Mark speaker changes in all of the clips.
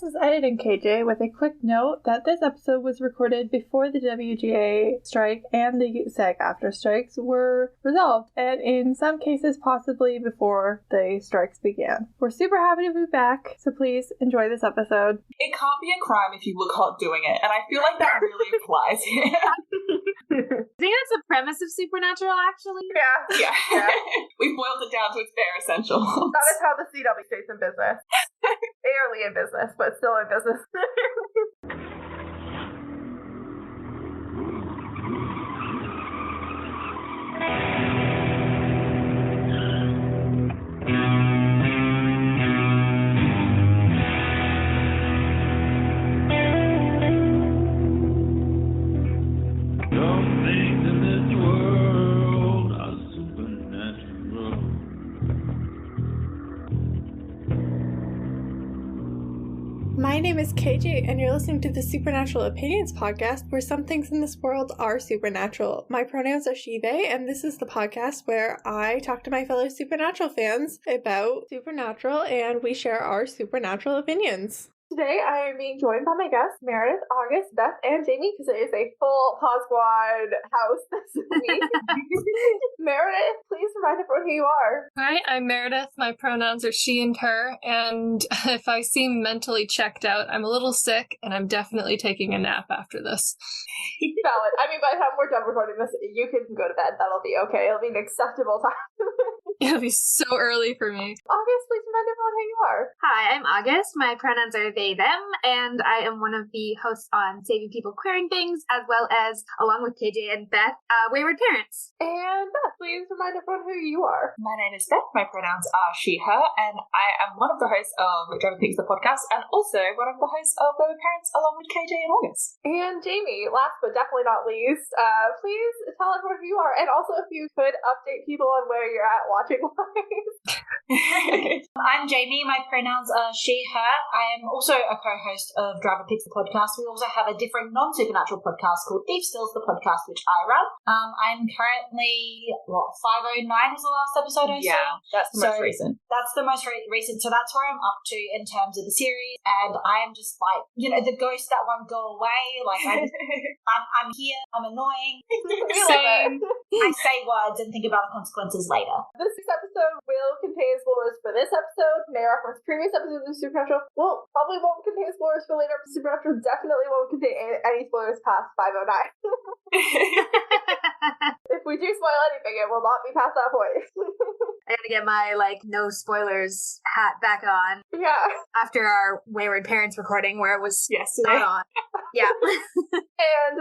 Speaker 1: this is editing KJ with a quick note that this episode was recorded before the WGA strike and the SAG-AFTRA strikes were resolved, and in some cases possibly before the strikes began. We're super happy to be back, so please enjoy this episode.
Speaker 2: It can't be a crime if you look hot doing it, and I feel like that really applies here.
Speaker 3: I think that's the premise of Supernatural, actually.
Speaker 2: Yeah. We boiled it down to its bare essentials.
Speaker 4: That is how the CW stays in business. Barely in business, but still in business.
Speaker 1: My name is KJ, and you're listening to the Supernatural Opinions podcast, where some things in this world are supernatural. My pronouns are she, they, and this is the podcast where I talk to my fellow Supernatural fans about Supernatural, and we share our Supernatural opinions. Today, I am being joined by my guests, Meredith, August, Beth, and Jamie, because it is a full Pod Squad house this week. Meredith, please remind everyone who you are.
Speaker 5: Hi, I'm Meredith. My pronouns are she and her, and if I seem mentally checked out, I'm a little sick, and I'm definitely taking a nap after this.
Speaker 4: Valid. I mean, by the time we're done recording this, you can go to bed. That'll be okay. It'll be an acceptable time.
Speaker 5: It'll be so early for me.
Speaker 4: August, please remind everyone who you are.
Speaker 3: Hi, I'm August. My pronouns are they, them, and I am one of the hosts on Saving People Queering Things, as well as, along with KJ and Beth, Wayward Parents.
Speaker 4: And Beth, please remind everyone who you are.
Speaker 2: My name is Beth. My pronouns are she, her, and I am one of the hosts of Driving Pigs, the podcast, and also one of the hosts of Wayward Parents, along with KJ and August.
Speaker 4: And Jamie, last but definitely not least, please tell everyone who you are, and also if you could update people on where you're at watching live.
Speaker 6: I'm Jamie. My pronouns are she, her. I am also a co-host of Driver Picks the podcast. We also have a different non-supernatural podcast called Thief Stills the podcast, which I run. I'm currently, 509 was the last episode I saw?
Speaker 2: Yeah, that's the most recent.
Speaker 6: That's the most recent. So that's where I'm up to in terms of the series. And I am just like, the ghost that won't go away. Like, I'm here. I'm annoying.
Speaker 4: Same.
Speaker 6: I say words and think about the consequences later.
Speaker 4: This episode will contain spoilers for this episode, may reference previous episodes of Supernatural. Probably won't contain spoilers for later episodes of Supernatural. Definitely won't contain any spoilers past 509. If we do spoil anything, it will not be past that point.
Speaker 3: I gotta get my, no spoilers hat back on.
Speaker 4: Yeah.
Speaker 3: After our Wayward Parents recording, where it was
Speaker 2: yesterday.
Speaker 3: Not on. Yeah.
Speaker 4: And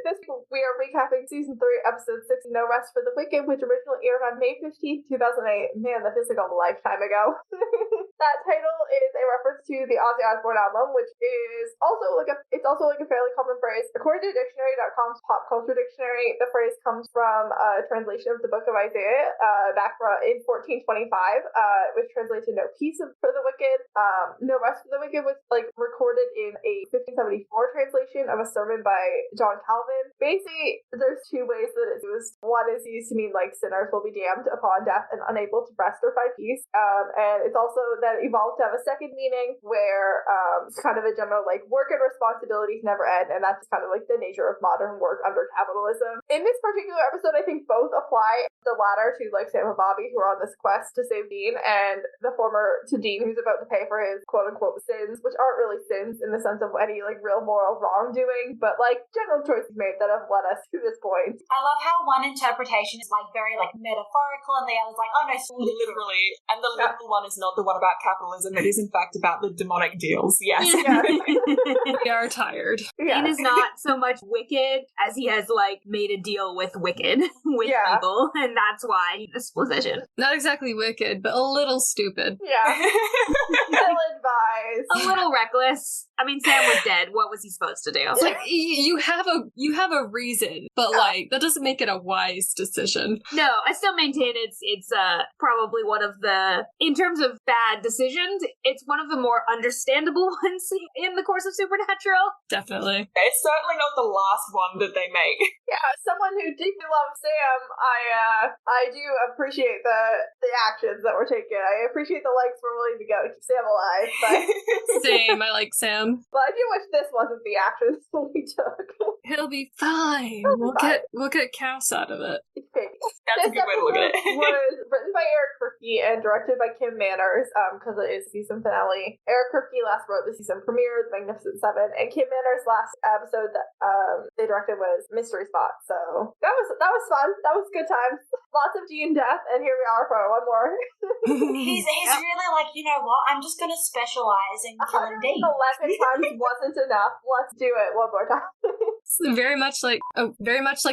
Speaker 4: this week we are recapping Season 3, Episode 6, No Rest for the Wicked, which originally aired on May 15th, 2008. Man, that feels like a lifetime ago. That title is a reference to the Ozzy Osbourne album, which is also a fairly common phrase. According to Dictionary.com's Pop Culture Dictionary, the phrase comes from a translation of the Book of Isaiah back in 1425, which translates to no peace for the wicked. No rest for the wicked was recorded in a 1574 translation of a sermon by John Calvin. Basically, there's two ways that it's used. One is used to mean sinners will be damned upon death and unable to rest or find peace. And it's also that evolved to have a second meaning where it's kind of a general work and responsibilities never end, and that's kind of the nature of modern work under capitalism. In this particular episode, I think both apply. The latter to Sam and Bobby, who are on this quest to save Dean, and the former to Dean, who's about to pay for his quote-unquote sins, which aren't really sins in the sense of any real moral wrongdoing, but general choices made that have led us to this point.
Speaker 6: I love how one interpretation is very metaphorical, and the other's oh no,
Speaker 2: literally. And the little one is not the one about capitalism. It is in fact about the demonic deals. Yes.
Speaker 5: We are tired.
Speaker 3: Dean is not so much wicked as he has made a deal with wicked with evil, and that's why he's in this position.
Speaker 5: Not exactly wicked, but a little stupid.
Speaker 4: Yeah. Ill-advised.
Speaker 3: A little reckless. I mean, Sam was dead. What was he supposed to do?
Speaker 5: It's like, you have a reason, but like, that doesn't make it a wise decision.
Speaker 3: No, I still maintain it's probably one of the, in terms of bad decisions, it's one of the more understandable ones in the course of Supernatural.
Speaker 5: Definitely.
Speaker 2: It's certainly not the last one that they make.
Speaker 4: Yeah, as someone who deeply loves Sam, I do appreciate the actions that were taken. I appreciate the lengths we're willing to go to keep Sam alive, but
Speaker 5: Same, I like Sam.
Speaker 4: but I do wish this wasn't the actions we took.
Speaker 5: He'll be fine. We'll get Cass out of it.
Speaker 2: That's a good way to look at it.
Speaker 4: Was written by Eric Kripke and directed by Kim Manners, because it is season finale. Eric Kripke last wrote the season premiere, The Magnificent Seven, and Kim Manners' last episode that they directed was Mystery Spot. So that was fun. That was good times. Lots of G and death, and here we are for one more.
Speaker 6: He's really like, you know what? I'm just going to specialize in killing Dean.
Speaker 4: 11 times wasn't enough. Let's do it one more time.
Speaker 5: It's very much like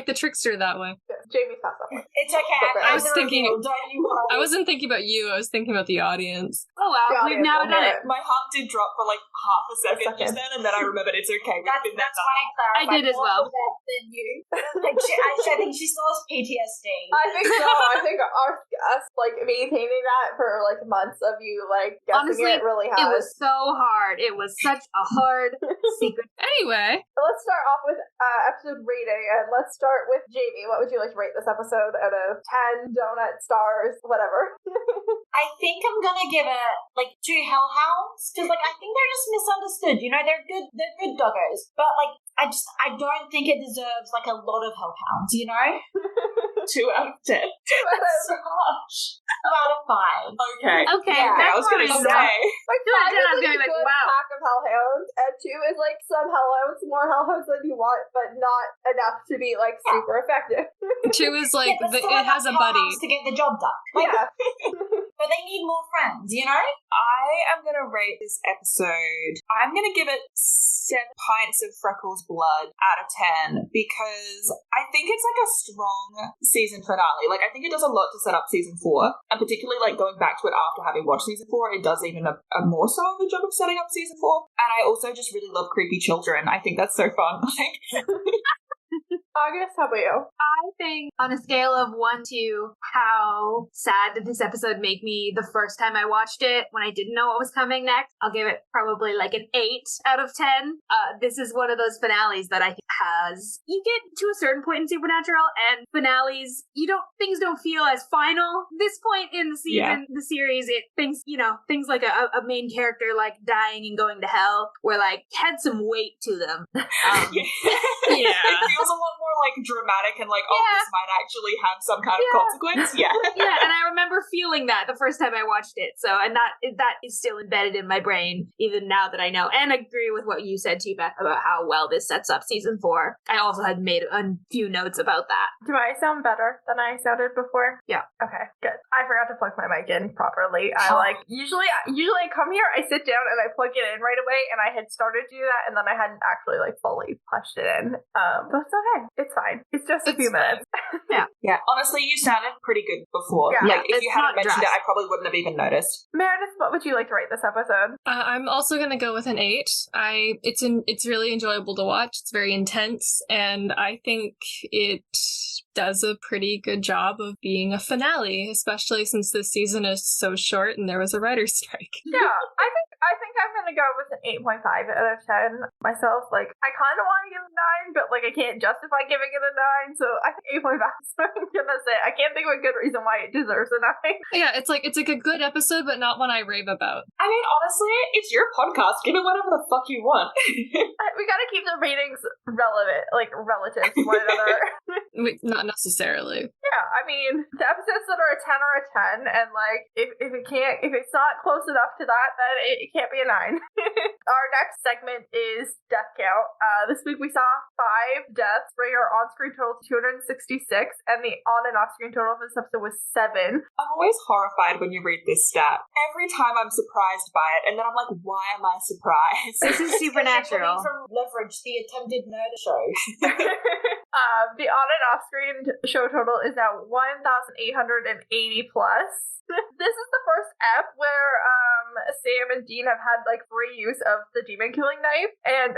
Speaker 5: the trickster that way.
Speaker 4: Jamie's passed up.
Speaker 6: It's okay.
Speaker 5: I was thinking.
Speaker 6: Don't you worry.
Speaker 5: I wasn't thinking about you. I was thinking about the audience.
Speaker 3: Oh well, we've now done it.
Speaker 2: My heart did drop for like half a second just then, and then I remembered it's okay.
Speaker 6: That's why I clarified.
Speaker 3: I did as well.
Speaker 6: Than you. Like, I think she still has PTSD.
Speaker 4: I think so. I think us like maintaining that for like months of you like guessing
Speaker 3: Honestly,
Speaker 4: it really has.
Speaker 3: It was so hard. It was such a hard secret.
Speaker 5: Anyway,
Speaker 4: Let's start off with episode rating, and let's start with Jamie. What would you like to rate this episode out of 10 donut stars, whatever?
Speaker 6: I think I'm gonna give it like 2 hellhounds because like I think they're just misunderstood. You know, they're good doggos, but like I don't think it deserves like a lot of hellhounds. You know,
Speaker 2: 2 out of 10.
Speaker 6: that's so harsh. 2 out of 5.
Speaker 2: Okay.
Speaker 3: Okay,
Speaker 2: I was gonna
Speaker 3: fine.
Speaker 2: say.
Speaker 4: Like
Speaker 3: 2 out of 10, I was
Speaker 4: 5 is
Speaker 3: gonna be
Speaker 4: a
Speaker 3: like,
Speaker 4: good
Speaker 3: wow.
Speaker 4: pack of hellhounds, and 2 is like some hellhounds, more hellhounds than you want, but not enough to be like super effective.
Speaker 5: 2 is like
Speaker 6: Yeah, but still
Speaker 5: it has a
Speaker 6: enough
Speaker 5: buddy.
Speaker 6: hellhounds to get the job done. Like,
Speaker 4: Yeah.
Speaker 6: but they need more friends. You know.
Speaker 2: I am gonna rate this episode. I'm gonna give it 7 pints of Freckles blood out of 10 because I think it's like a strong season finale. Like I think it does a lot to set up season 4, and particularly like going back to it after having watched season 4, it does even a more so of a job of setting up season 4. And I also just really love creepy children. I think that's so fun.
Speaker 4: August, how about you?
Speaker 3: I think on a scale of 1 to how sad did this episode make me the first time I watched it when I didn't know what was coming next, I'll give it probably like an 8 out of 10. This is one of those finales that I think has, you get to a certain point in Supernatural and finales, things don't feel as final. This point in the season, the series, things like a main character like dying and going to hell were like, had some weight to them.
Speaker 5: Yeah.
Speaker 2: It feels a lot more like dramatic and like, this might actually have some kind of consequence. Yeah.
Speaker 3: Yeah, and I remember feeling that the first time I watched it. So, and that is still embedded in my brain, even now that I know. And I agree with what you said too, Beth, about how well this sets up season 4. I also had made a few notes about that.
Speaker 4: Do I sound better than I sounded before?
Speaker 3: Yeah.
Speaker 4: Okay, good. I forgot to plug my mic in properly. I usually I come here, I sit down and I plug it in right away, and I had started to do that, and then I hadn't actually like fully pushed it in. But it's okay. It's fine. It's just a few minutes.
Speaker 2: Yeah. Honestly, you sounded pretty good before.
Speaker 4: Yeah.
Speaker 2: Like, if you hadn't mentioned it, I probably wouldn't have even noticed.
Speaker 4: Meredith, what would you like to rate this episode?
Speaker 5: I'm also gonna go with an 8. It's really enjoyable to watch. It's very intense, and I think it does a pretty good job of being a finale, especially since this season is so short and there was a writer's strike.
Speaker 4: Yeah, I think I'm gonna go with an 8.5 out of 10 myself. Like, I kind of want to give it a 9, but like I can't justify giving it a 9, so I think 8.5 is what I'm gonna say. I can't think of a good reason why it deserves a 9.
Speaker 5: Yeah, it's like a good episode, but not one I rave about.
Speaker 2: I mean, honestly, it's your podcast. Give it whatever the fuck you want.
Speaker 4: We gotta keep the ratings relevant, like relative to one another.
Speaker 5: Not necessarily.
Speaker 4: Yeah, I mean, the episodes that are a 10 are a 10, and like if it's not close enough to that, then it can't be a 9. Our next segment is Death Count. This week we saw 5 deaths, bringing our on-screen total to 266, and the on and off-screen total for this episode was 7.
Speaker 2: I'm always horrified when you read this stat. Every time I'm surprised by it, and then I'm like, why am I surprised?
Speaker 3: This is supernatural.
Speaker 6: From Leverage, the attempted murder show.
Speaker 4: The on and off-screen show total is now 1,880 plus. This is the first ep where Sam and Dean have had like free use of the demon killing knife, and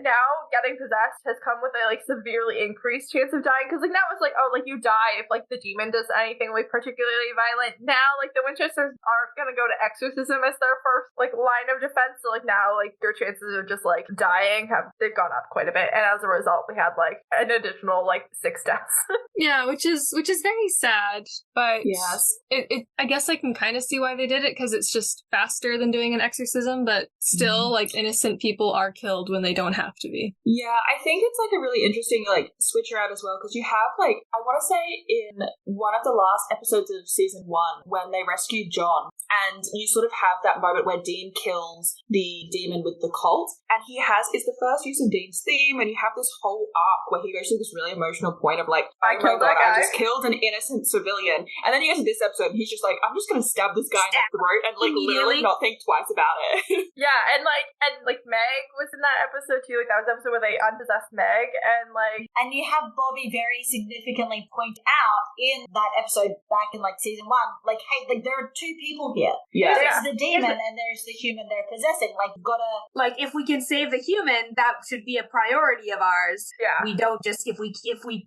Speaker 4: now getting possessed has come with a like severely increased chance of dying, because like that was like, oh, like you die if like the demon does anything like particularly violent. Now like the Winchesters aren't gonna go to exorcism as their first like line of defense, so like now like your chances of just like dying they've gone up quite a bit, and as a result we had like an additional like 6 deaths.
Speaker 5: Yeah, which is very sad, but
Speaker 2: Yes.
Speaker 5: it I guess I can kind of see why they did it, because it's just faster than doing an exorcism, but still, like, innocent people are killed when they don't have to be.
Speaker 2: Yeah, I think it's like a really interesting like switch around as well, because you have like, I want to say in one of the last episodes of season 1 when they rescued John, and you sort of have that moment where Dean kills the demon with the cult, and it's the first use of Dean's theme, and you have this whole arc where he goes through this really emotional point of like, oh my god, I just killed an innocent civilian, and then you get to this episode and he's just like, I'm just gonna stab this guy in the throat and like literally not think twice about it.
Speaker 4: Yeah, and Meg was in that episode too. Like that was the episode where they unpossessed Meg, and
Speaker 6: you have Bobby very significantly point out in that episode back in like season 1, like, hey, like there are 2 people here.
Speaker 2: Yeah.
Speaker 6: There's the demon and there's the human they're possessing. Like, gotta
Speaker 3: Like, if we can save the human, that should be a priority of ours.
Speaker 4: Yeah.
Speaker 3: We don't just, if we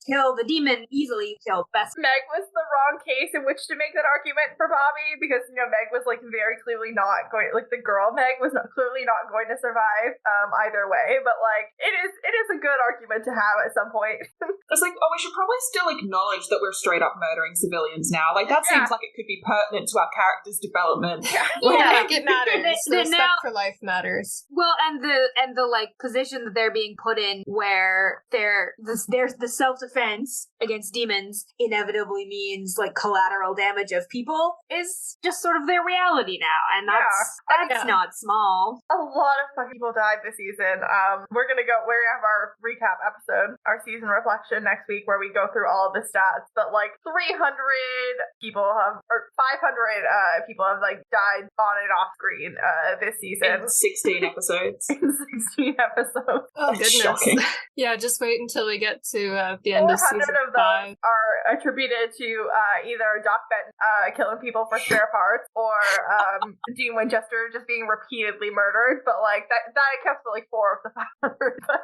Speaker 3: kill the demon easily, kill best.
Speaker 4: Meg was the wrong case in which to make that argument for Bobby, because Meg was like very clearly not going, like the girl Meg was clearly not going to survive either way, but like it is a good argument to have at some point.
Speaker 2: It's like, oh, we should probably still acknowledge that we're straight up murdering civilians now. Like that seems like it could be pertinent to our character's development.
Speaker 5: Like, it matters. The respect
Speaker 3: now,
Speaker 5: for life matters.
Speaker 3: Well, and the like position that they're being put in, where there's the self-defense against demons inevitably means like collateral damage of people, is just sort of their reality now, and that's not small.
Speaker 4: A lot of fucking people died this season. We're gonna have our recap episode, our season reflection next week, where we go through all of the stats, but like 300 people have, or 500 people have like died on and off screen this season.
Speaker 2: In 16 episodes.
Speaker 4: In 16 episodes.
Speaker 5: Oh, goodness.
Speaker 2: Shocking.
Speaker 5: Yeah, just wait until we get to the end of season
Speaker 4: 400 of those are attributed to either Doc Benton killing people for spare parts, or Dean Winchester just being repeatedly murdered, but like that accounts for like 4 of the 500. But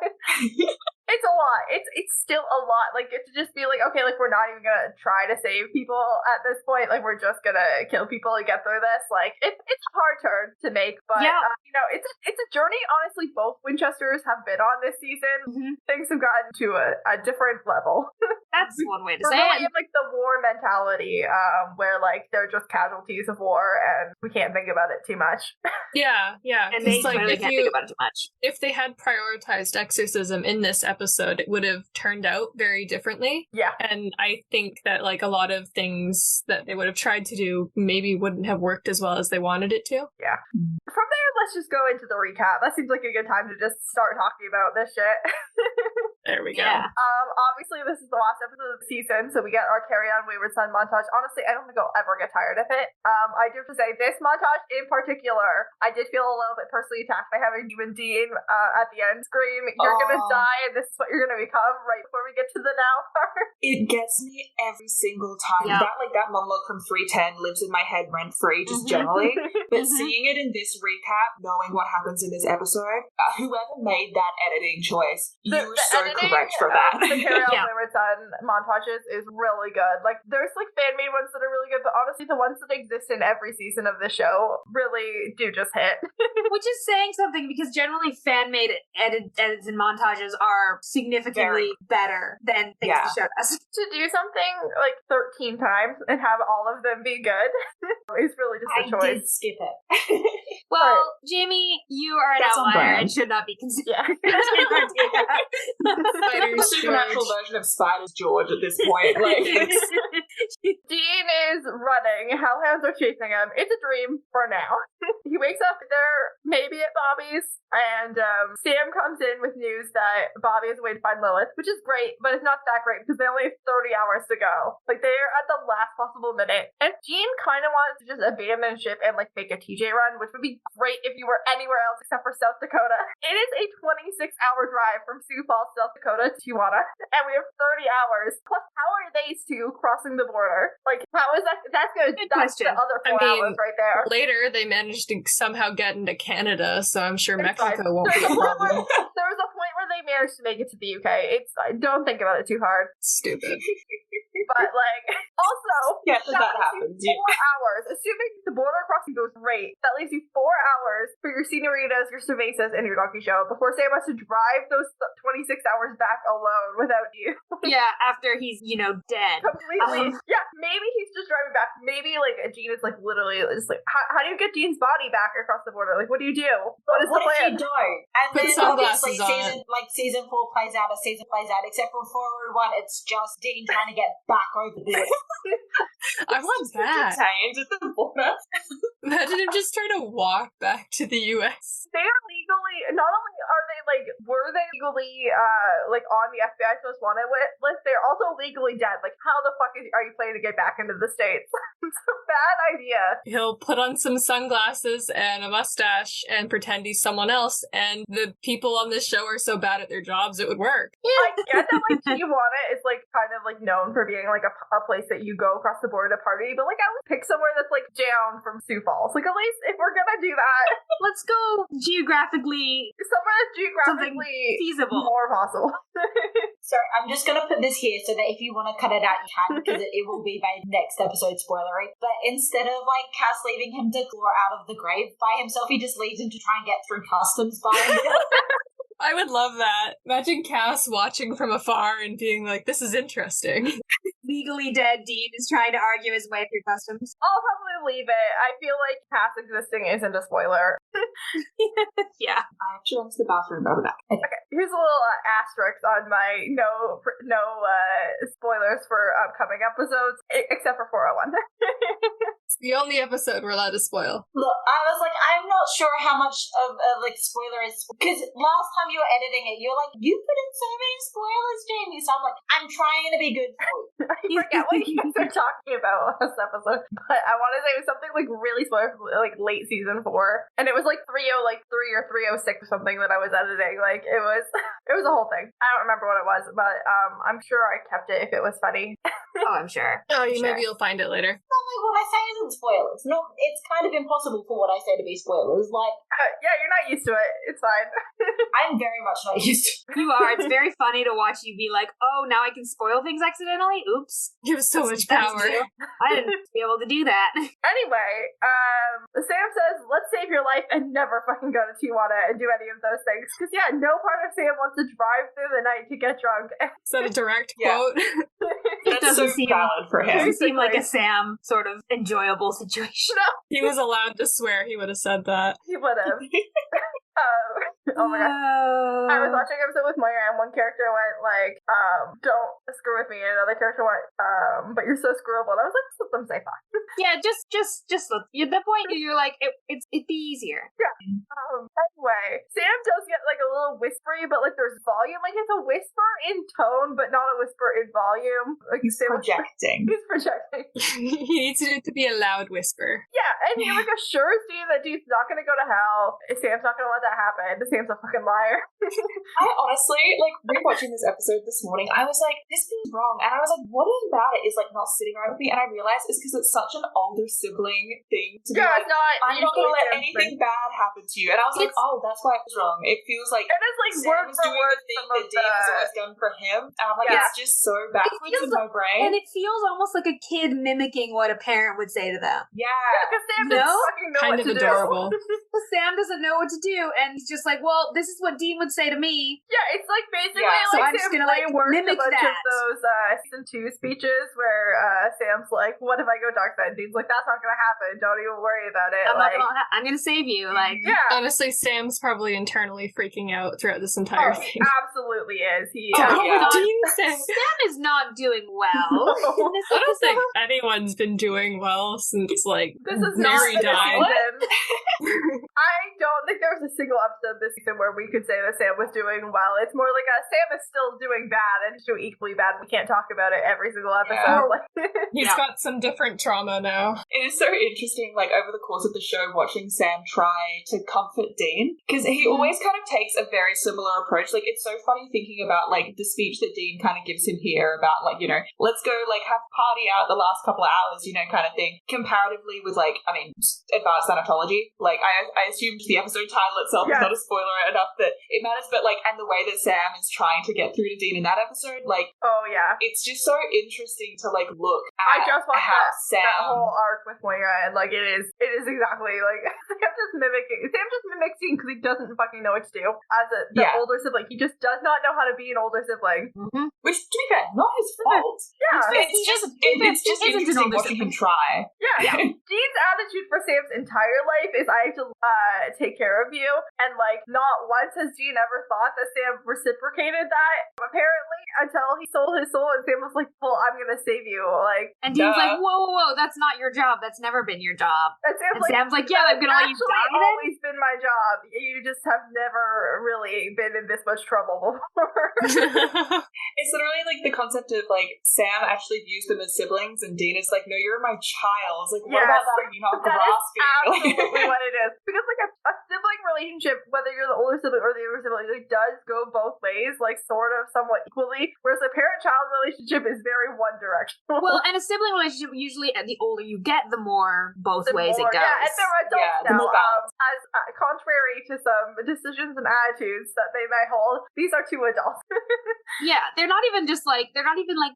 Speaker 4: it's a lot. It's still a lot. Like, to just be like, okay, like we're not even gonna try to save people at this point. Like, we're just gonna kill people and get through this. Like, it's a hard turn to make, but it's a journey. Honestly, both Winchesters have been on this season. Mm-hmm. Things have gotten to a different level.
Speaker 3: That's one way to
Speaker 4: we're
Speaker 3: say
Speaker 4: really
Speaker 3: it.
Speaker 4: in like the war mentality, where like they're just casualties of war, and we can't think about it too much.
Speaker 5: Yeah.
Speaker 3: And they clearly can't think about it too much.
Speaker 5: If they had prioritized exorcism in this episode, it would have turned out very differently.
Speaker 4: Yeah.
Speaker 5: And I think that like a lot of things that they would have tried to do maybe wouldn't have worked as well as they wanted it to.
Speaker 4: Yeah. From there, let's just go into the recap. That seems like a good time to just start talking about this shit.
Speaker 5: There we go.
Speaker 3: Yeah.
Speaker 4: Obviously, this is the last episode of the season, so we get our Carry On Wayward Son montage. Honestly, I don't think I'll ever get tired of it. I do have to say, this montage in particular, I did feel a little bit personally attacked by having you and Dean at the end scream, "You're gonna die, and this is what you're gonna become," right before we get to the now part.
Speaker 2: It gets me every single time.
Speaker 3: Yeah.
Speaker 2: That monologue from 310 lives in my head rent free, just generally. But seeing it in this recap, knowing what happens in this episode, whoever made that editing choice, you were so correct for that.
Speaker 4: The Carry On Wayward Son montages is really good. Like, there's like fan-made ones that are really good, but honestly, the ones that exist in every season of the show really do just hit.
Speaker 3: Which is saying something, because generally fan-made edits and montages are significantly better than things the show does.
Speaker 4: To do something like 13 times and have all of them be good is really just a choice.
Speaker 6: I did skip it.
Speaker 3: Well, Jamie, you are an outlier and should not be considered.
Speaker 2: The supernatural version of Spider's George at this point. Like,
Speaker 4: Dean is running. Hellhounds are chasing him. It's a dream for now. He wakes up, they're maybe at Bobby's, and Sam comes in with news that Bobby is away to find Lilith, which is great, but it's not that great because they only have 30 hours to go. Like, they're at the last possible minute. And Dean kind of wants to just abandon ship and, like, make a TJ run, which would be great if you were anywhere else except for South Dakota. It is a 26-hour drive from Sioux Falls, South Dakota to Tijuana, and we have 30 hours. Plus, how are these two crossing the border? Like, how is that? That's good. That's the other 4 hours right there.
Speaker 5: Later, they managed to somehow get into Canada, so I'm sure Mexico won't be a problem.
Speaker 4: There was a point where they managed to make it to the UK. Don't think about it too hard.
Speaker 5: Stupid.
Speaker 4: But, like, also,
Speaker 2: that happens.
Speaker 4: 4 hours. Assuming the border crossing goes great, that leaves you 4 hours for your senoritas, your cervezas, and your donkey show before Sam has to drive those 26 hours back alone without you.
Speaker 3: Yeah, after he's, dead.
Speaker 4: Completely. Yeah, maybe he's just driving back. Maybe, like, Gene is, like, literally just like, how do you get Gene's body back across the border? Like, what do you do? What is the plan?
Speaker 6: If you don't? And
Speaker 5: Put
Speaker 6: then obviously season 4 plays out as season plays out, except for 401, it's just Dean trying to get back over there.
Speaker 5: I want that.
Speaker 2: Detained at the border.
Speaker 5: Imagine him just trying to walk back to the US.
Speaker 4: They are legally, not only are they, like, were they legally, like, on the FBI's most wanted list, they're also legally dead. Like, how the fuck are you planning to get back into the States? It's a bad idea.
Speaker 5: He'll put on some sunglasses and a mustache and pretend he's someone else, and the people on this show are so bad at their jobs, it would work.
Speaker 4: I get that, like, Tijuana is, like, kind of, like, known for being, like, a place that you go across the border to party, but, like, at least pick somewhere that's, like, down from Sioux Falls. Like, at least if we're gonna do that,
Speaker 3: Let's go geographically
Speaker 4: somewhere that's geographically
Speaker 3: feasible.
Speaker 4: more possible.
Speaker 6: So I'm just going to put this here so that if you want to cut it out, you can, because it will be made next episode spoilery. But instead of, like, Cass leaving him to claw out of the grave by himself, he just leaves him to try and get through customs by himself.
Speaker 5: I would love that. Imagine Cass watching from afar and being like, this is interesting.
Speaker 3: Legally dead Dean is trying to argue his way through customs.
Speaker 4: I'll probably leave it. I feel like Cass existing isn't a spoiler.
Speaker 3: Yeah.
Speaker 2: I have to run to the bathroom over that.
Speaker 4: Okay, here's a little asterisk on my no spoilers for upcoming episodes, except for 401.
Speaker 5: It's the only episode we're allowed to spoil.
Speaker 6: Look, I was like, I'm not sure how much of like spoiler is, because last time you were editing it, you're like, you put in so many spoilers, Jamie. So I'm like, I'm trying to be good for you.
Speaker 4: I forget what you guys are talking about last episode, but I want to say it was something like really spoiler, like late season 4, and it was like 303 or 306 or something that I was editing. Like it was a whole thing. I don't remember what it was, but I'm sure I kept it if it was funny.
Speaker 3: Oh, I'm sure.
Speaker 5: Oh, maybe you'll find it later.
Speaker 6: Not like what I say isn't spoilers. No, it's kind of impossible for what I say to be spoilers. Like,
Speaker 4: yeah, you're not used to it. It's fine.
Speaker 6: I'm very much not used to it.
Speaker 3: You are. It's very funny to watch you be like, oh, now I can spoil things accidentally? Oops.
Speaker 5: You have so much power.
Speaker 3: I didn't be able to do that.
Speaker 4: Anyway, Sam says, let's save your life and never fucking go to Tijuana and do any of those things. Because, yeah, no part of Sam wants to drive through the night to get drunk.
Speaker 5: Is that a direct quote?
Speaker 3: It doesn't seem
Speaker 2: valid for him.
Speaker 3: Doesn't seem like a Sam sort of enjoyable situation.
Speaker 4: No.
Speaker 5: He was allowed to swear, he would have said that.
Speaker 4: He would have. Oh my god. I was watching an episode with Moira and one character went like, don't screw with me, and another character went, but you're so screwable. And I was like, just let them say fuck.
Speaker 3: Yeah, just look. At the point you're like, it'd be easier.
Speaker 4: Yeah. Anyway, Sam does get like a little whispery, but like there's volume. Like it's a whisper in tone, but not a whisper in volume. Like
Speaker 2: He's projecting.
Speaker 4: He's projecting.
Speaker 5: He needs it to be a loud whisper.
Speaker 4: Yeah, and he like assures Dean that Dean's not gonna go to hell. Sam's not gonna let that happen. Sam's a fucking liar.
Speaker 2: I honestly, like, rewatching this episode this morning, I was like, this feels wrong. And I was like, what about it is, like, not sitting right with me? And I realized it's because it's such an older sibling thing to be like, I'm not going to let anything bad happen to you. And I was like, oh, that's why it was wrong. It feels like
Speaker 4: it is like word
Speaker 2: Sam's
Speaker 4: for
Speaker 2: doing
Speaker 4: word
Speaker 2: the thing
Speaker 4: some
Speaker 2: that
Speaker 4: of
Speaker 2: Dean has always done for him. And I'm like, it's just so backwards in my brain.
Speaker 3: And it feels almost like a kid mimicking what a parent would say to them.
Speaker 2: Yeah.
Speaker 4: Because Sam doesn't fucking know
Speaker 5: kind
Speaker 4: what
Speaker 5: of
Speaker 4: to
Speaker 5: adorable.
Speaker 3: Well, Sam doesn't know what to do, and he's just like, well, this is what Dean would say to me.
Speaker 4: Yeah, it's like basically
Speaker 3: So
Speaker 4: like
Speaker 3: I'm just
Speaker 4: Sam
Speaker 3: gonna like mimic
Speaker 4: a bunch
Speaker 3: that.
Speaker 4: of those season 2 speeches where Sam's like, what if I go dark side? And Dean's like, that's not gonna happen. Don't even worry about it.
Speaker 3: I'm gonna save you. Like,
Speaker 4: yeah.
Speaker 5: Honestly, Sam's probably internally freaking out throughout this entire thing.
Speaker 4: Absolutely is.
Speaker 5: What do you say?
Speaker 3: Sam is not doing well.
Speaker 4: No.
Speaker 3: in this
Speaker 5: I don't think
Speaker 3: episode.
Speaker 5: anyone's been doing well since, like,
Speaker 4: This is
Speaker 5: Mary
Speaker 4: not
Speaker 5: died.
Speaker 4: I don't think there was a single episode this season where we could say that Sam was doing well. It's more like Sam is still doing bad and doing equally bad. We can't talk about it every single episode.
Speaker 5: He's got some different trauma now.
Speaker 2: It is so interesting, like, over the course of the show, watching Sam try to comfort Dean, because he always kind of takes a very similar approach. Like, it's so funny thinking about, like, the speech that Dean kind of gives him here about, like, you know, let's go, like, have a party out the last couple of hours, you know, kind of thing, comparatively with, like, I mean, advanced Scientology. Like, I assumed the episode title itself is not a spoiler enough that it matters, but, like, and the way that Sam is trying to get through to Dean in that episode, like,
Speaker 4: oh yeah,
Speaker 2: it's just so interesting to, like, look at
Speaker 4: I just watched
Speaker 2: how
Speaker 4: that whole arc with Moira, and, like, it is exactly, like, Sam just mimics Dean because he doesn't fucking know what to do as the older sibling. He just does not know how to be an older sibling.
Speaker 2: Mm-hmm. Which, to be fair, not his fault.
Speaker 4: Yeah.
Speaker 2: It's just interesting watching him try.
Speaker 4: Yeah. Dean's attitude for Sam's entire life is, I have to take care of you, and, like, not once has Dean ever thought that Sam reciprocated that, apparently, until he sold his soul, and Sam was like, well, I'm gonna save you, like.
Speaker 3: And Dean's like, whoa, that's not your job. That's never been your job.
Speaker 4: And
Speaker 3: Sam's like, yeah, I'm gonna let you die then?
Speaker 4: always been my job. You just have never really been in this much trouble before.
Speaker 2: It's literally like the concept of, like, Sam actually views them as siblings, and Dean is like, no, you're my child. Like, what about that? You're not grasping.
Speaker 4: Absolutely what it is. Because, like, a sibling relationship, whether you're the older sibling or the younger sibling, it does go both ways, like, sort of, somewhat equally. Whereas a parent-child relationship is very one directional.
Speaker 3: Well, and a sibling relationship, usually, the older you get, the more both ways it goes.
Speaker 4: Yeah, and they're adults now. As contrary to some decisions and attitudes that they may hold, these are two adults.
Speaker 3: Yeah, they're not even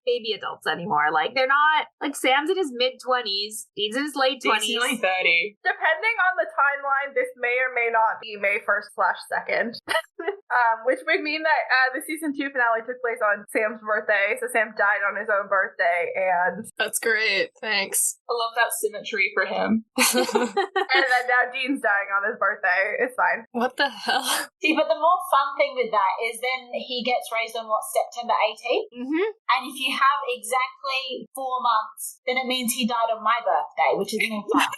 Speaker 3: baby adults anymore. Like, they're not, like, Sam's in his mid-20s, Dean's in his late 20s.
Speaker 2: He's nearly 30.
Speaker 4: Depending on the timeline, this may or may not be May 1st/2nd. Which would mean that the season 2 finale took place on Sam's birthday, so Sam died on his own birthday, and...
Speaker 5: That's great, thanks.
Speaker 2: I love that symmetry for him.
Speaker 4: And then now Dean's dying on his birthday. It's fine.
Speaker 5: What the hell?
Speaker 6: See, but the more fun thing with that is then he gets raised on, September 18th?
Speaker 3: Mm-hmm.
Speaker 6: And if you have exactly 4 months, then it means he died on my birthday, which is more fun.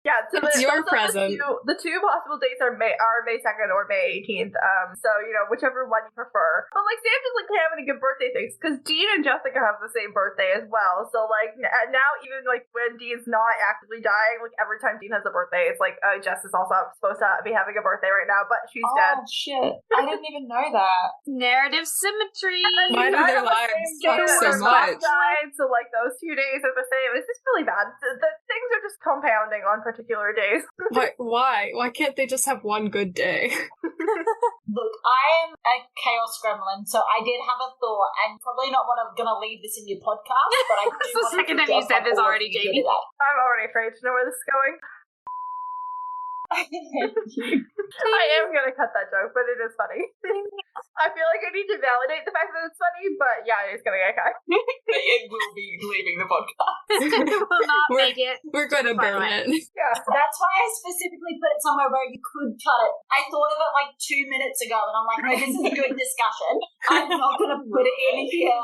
Speaker 4: Yeah, so
Speaker 5: it's your present.
Speaker 4: The two possible dates are May 2nd or May 18th. So, you know, whichever one you prefer. But, like, Sam just, like, having a good birthday things, because Dean and Jessica have the same birthday as well. So, like, now even, like, when Dean's not actively dying, like, every time Dean has a birthday, it's like, oh, Jess is also supposed to be having a birthday right now, but she's dead.
Speaker 2: Oh, shit. I didn't even know that.
Speaker 3: Narrative symmetry.
Speaker 5: Why do their lives suck so much?
Speaker 4: So, like, those 2 days are the same. It's just really bad. The things are just compounding on particular days.
Speaker 5: Why? Why can't they just have one good day?
Speaker 6: Look, I am a chaos gremlin, so I did have a thought, and probably not going to leave this in your podcast, but I do
Speaker 3: That's the
Speaker 6: want
Speaker 3: second
Speaker 6: to
Speaker 3: time you said this already, Jamie.
Speaker 4: I'm already afraid to know where this is going. I am going to cut that joke, but it is funny. I feel like I need to validate the fact that it's funny, but yeah, it's going to get cut.
Speaker 2: It will be leaving the podcast.
Speaker 3: It will not make it.
Speaker 5: We're going to burn it.
Speaker 4: Yeah.
Speaker 6: That's why I specifically put it somewhere where you could cut it. I thought of it like 2 minutes ago, and I'm like, no, this is a good discussion. I'm not going to put it in here.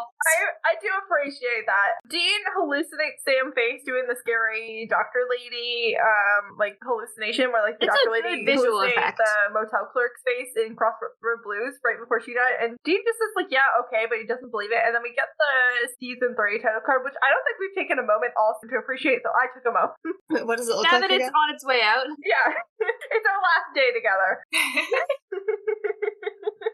Speaker 4: I do appreciate that. Dean hallucinates Sam face doing the scary doctor lady like hallucination where, like, the
Speaker 3: It's
Speaker 4: doctor
Speaker 3: a
Speaker 4: lady
Speaker 3: good visual
Speaker 4: hallucinates
Speaker 3: effect.
Speaker 4: the motel clerk's face in Crossroads Blues right before she died, and Dean just is like, yeah, okay, but he doesn't believe it. And then we get the season 3 title card, which I don't think we've taken a moment also to appreciate, so I took a moment.
Speaker 5: What does it look
Speaker 3: Now
Speaker 5: like
Speaker 3: that it's
Speaker 5: again?
Speaker 3: on its way out.
Speaker 4: Yeah. It's our last day together.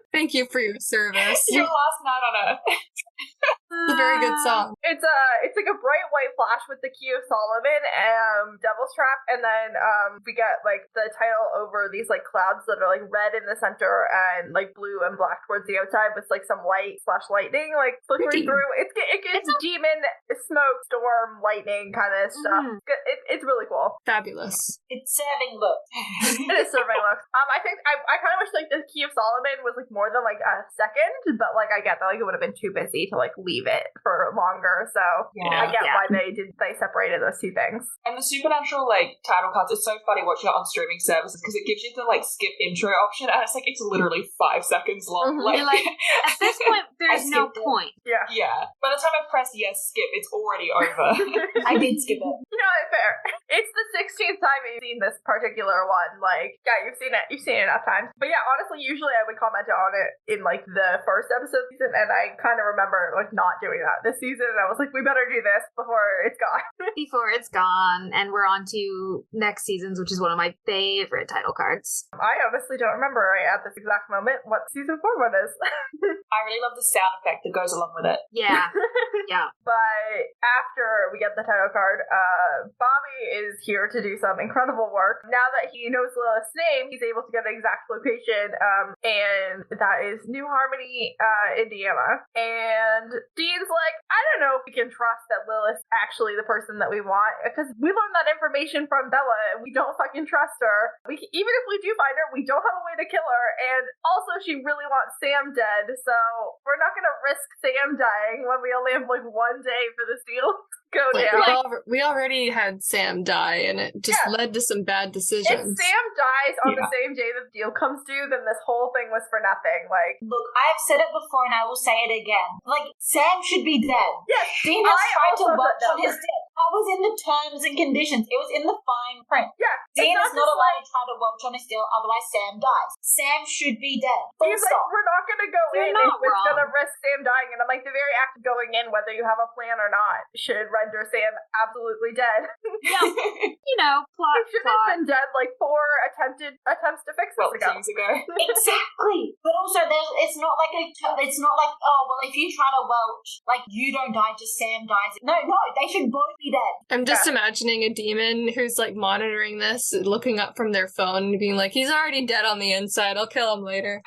Speaker 5: Thank you for your service.
Speaker 2: Your last night on Earth.
Speaker 5: It's a very good song.
Speaker 4: It's like a bright white flash with the key of Solomon and Devil's Trap, and then we get, like, the title over these, like, clouds that are, like, red in the center and, like, blue and black towards the outside with, like, some light/lightning, like, flickering through. It gets demon, smoke, storm, lightning kind of stuff. It's really cool.
Speaker 5: Fabulous.
Speaker 6: It's serving look.
Speaker 4: It is serving looks. I think I kind of wish, like, the key of Solomon was, like, more than, like, a second, but, like, I get that, like, it would have been too busy to, like, leave it for longer. her, so I get why they separated those two things.
Speaker 2: And the Supernatural title cards, it's so funny watching it on streaming services because it gives you the skip intro option, and it's literally 5 seconds long.
Speaker 3: You're like, at this point, there's no point.
Speaker 4: Yeah.
Speaker 2: Yeah. By the time I press yes, skip, it's already over.
Speaker 6: I did skip it.
Speaker 4: You know what, fair. It's the 16th time you've seen this particular one. You've seen it. You've seen it enough times. But yeah, honestly, usually I would comment on it in the first episode season, and I kind of remember not doing that this season, and I was like, we better do this before it's gone.
Speaker 3: Before it's gone, and we're on to next season's, which is one of my favorite title cards.
Speaker 4: I honestly don't remember right at this exact moment what season 4 one is.
Speaker 2: I really love the sound effect that goes along with it.
Speaker 3: Yeah. Yeah.
Speaker 4: But after we get the title card, Bobby is here to do some incredible work. Now that he knows Lilith's name, he's able to get an exact location, and that is New Harmony, Indiana. And Dean's like, I don't know if we can trust that Lilith's actually the person that we want, because we learned that information from Bella, and we don't fucking trust her. Even if we do find her, we don't have a way to kill her, and also she really wants Sam dead, so we're not gonna risk Sam dying when we only have 1 day for this deal to go down.
Speaker 5: We already had Sam die, and it just led to some bad decisions.
Speaker 4: If Sam dies on the same day the deal comes due, then this whole thing was for nothing.
Speaker 6: Look, I have said it before and I will say it again. Sam should be dead.
Speaker 4: Yes,
Speaker 6: Dean has tried to welch on his death. That was in the terms and conditions. It was in the fine print.
Speaker 4: Yeah.
Speaker 6: Dean is not allowed to try to welch on his deal, otherwise Sam dies. Sam should be dead.
Speaker 4: He's like, we're not going to go in if it's going to risk Sam dying. And I'm like, the very act of going in, whether you have a plan or not, should render Sam absolutely dead.
Speaker 3: Yeah. Plot.
Speaker 4: He should have been dead 4 attempts to fix this ago.
Speaker 6: Exactly. But also, it's not like, oh, well, if you try to welch, you don't die, just Sam dies. No, they should both be dead.
Speaker 5: I'm just imagining a demon who's monitoring this, looking up from their phone and being like, he's already dead on the inside, I'll kill him later.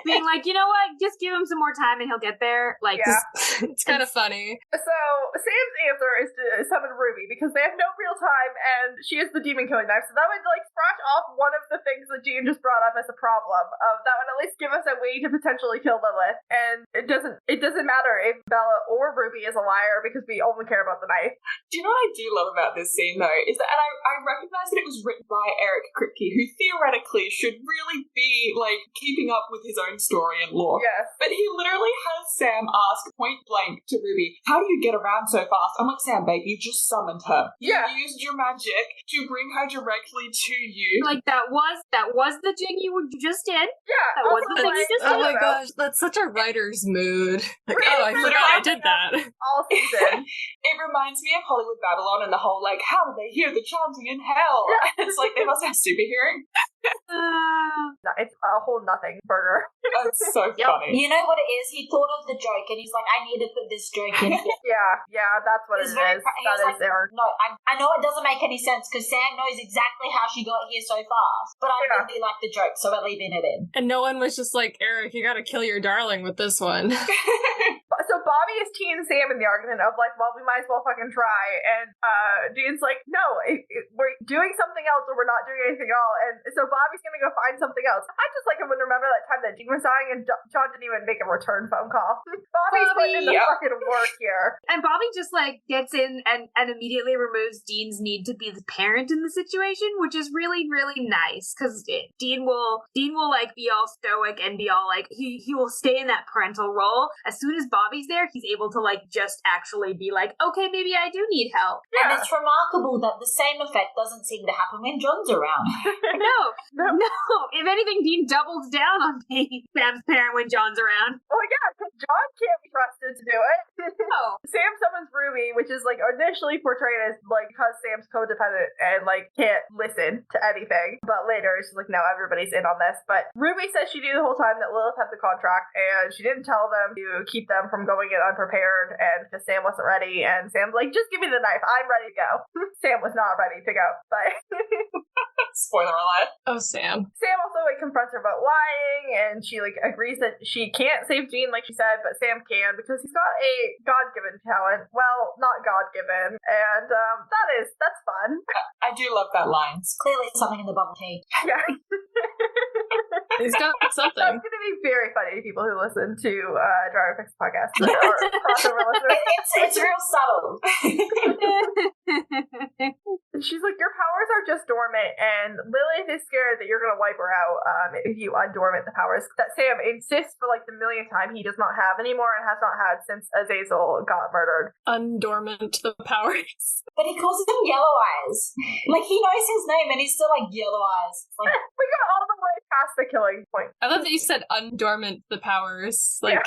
Speaker 3: Being like, you know what, just give him some more time and he'll get there.
Speaker 5: It's kind of funny.
Speaker 4: So Sam's answer is to summon Ruby because they have no real time and she is the demon killing knife, so that would scratch off one of the things that Jean just brought up as a problem. That would at least give us a way to potentially kill Lilith, and it doesn't matter if Bella or Ruby is a liar because we only care about the knife.
Speaker 2: Do you know what I do love about this scene though is that, and I recognize that it was written by Eric Kripke, who theoretically should really be keeping up with his own story and lore.
Speaker 4: Yes.
Speaker 2: But he literally has Sam ask point blank to Ruby, how do you get around so fast? I'm like, Sam, babe, you just summoned her. You used your magic to bring her directly to you.
Speaker 3: That was the thing you just did?
Speaker 4: Yeah.
Speaker 3: That was the thing you just did?
Speaker 5: Oh my gosh, that's such a writer's mood. I forgot I did that.
Speaker 4: All season.
Speaker 2: It reminds me of Hollywood Babylon and the whole, how do they hear the chanting in hell? Yeah. It's they must have super hearing.
Speaker 4: It's a whole nothing burger.
Speaker 2: That's so funny.
Speaker 6: You know what it is? He thought of the joke and he's like, I need to put this joke in here.
Speaker 4: Yeah, that's what it is. That is there.
Speaker 6: No, I know it doesn't make any sense because Sam knows exactly how she got here so fast, but I really like the joke, so we're leaving it in.
Speaker 5: And no one was just like, Eric, you gotta kill your darling with this one.
Speaker 4: So Bobby is teeing Sam in the argument of well, we might as well fucking try. And Dean's like, no, we're doing something else or we're not doing anything at all. And so Bobby's gonna go find something else. I just would remember that time that Dean was dying and John didn't even make a return phone call. Bobby's putting in the fucking work here.
Speaker 3: And Bobby just gets in and immediately removes Dean's need to be the parent in the situation, which is really, really nice because Dean will be all stoic and be all he will stay in that parental role. As soon as Bobby's there, he's able to just actually be okay, maybe I do need help.
Speaker 6: Yeah. And it's remarkable that the same effect doesn't seem to happen when John's around.
Speaker 3: No. If anything, Dean doubles down on being Sam's parent when John's around.
Speaker 4: Well, yeah, because John can't be trusted to do it.
Speaker 3: No.
Speaker 4: Sam summons Ruby, which is initially portrayed as because Sam's codependent and can't listen to anything. But later it's just no, everybody's in on this. But Ruby says she knew the whole time that Lilith had the contract and she didn't tell them to keep them from going in unprepared, and because Sam wasn't ready, and Sam's like, just give me the knife, I'm ready to go. Sam was not ready to go, but
Speaker 2: spoiler alert.
Speaker 5: Oh, Sam
Speaker 4: also confronts her about lying, and she agrees that she can't save Jean like she said, but Sam can because he's got a God-given talent. Well, not God-given, and that's fun.
Speaker 2: I do love that line.
Speaker 6: It's clearly something in the bubble tea.
Speaker 4: Yeah.
Speaker 5: He's got something.
Speaker 4: That's going to be very funny to people who listen to Driver Picks podcast or crossover listeners.
Speaker 6: It's real subtle.
Speaker 4: She's like, your powers are just dormant, and Lilith is scared that you're going to wipe her out if you undormant the powers that Sam insists for like the millionth time he does not have anymore and has not had since Azazel got murdered.
Speaker 5: Undormant the powers.
Speaker 6: But he calls him Yellow Eyes. Like, he knows his name and he's still like, Yellow Eyes. It's like,
Speaker 4: we got all the way past the killing point.
Speaker 5: I love that you said undormant the powers. Like,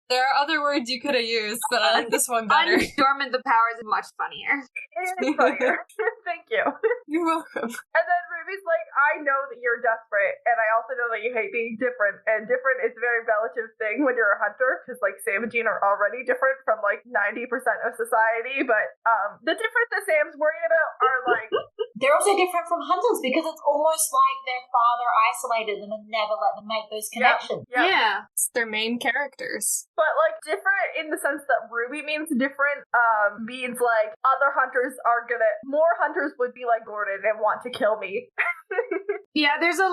Speaker 5: there are other words you could have used, but I like this one better.
Speaker 3: Undormant the powers is much funnier.
Speaker 4: It is funnier. Thank you.
Speaker 5: You're welcome.
Speaker 4: And then Ruby's like, I know that you're desperate, and I also know that you hate being different, and different is a very relative thing when you're a hunter, because like Sam and Jean are already different from like 90% of society, but the difference that Sam's worried about are like...
Speaker 6: They're also different from hunters because it's almost like their father isolated them and never let them make those connections.
Speaker 3: Yeah.
Speaker 5: It's their main characters.
Speaker 4: But like different in the sense that Ruby means different, means like other hunters are more hunters would be like Gordon and want to kill me.
Speaker 3: Yeah, there's a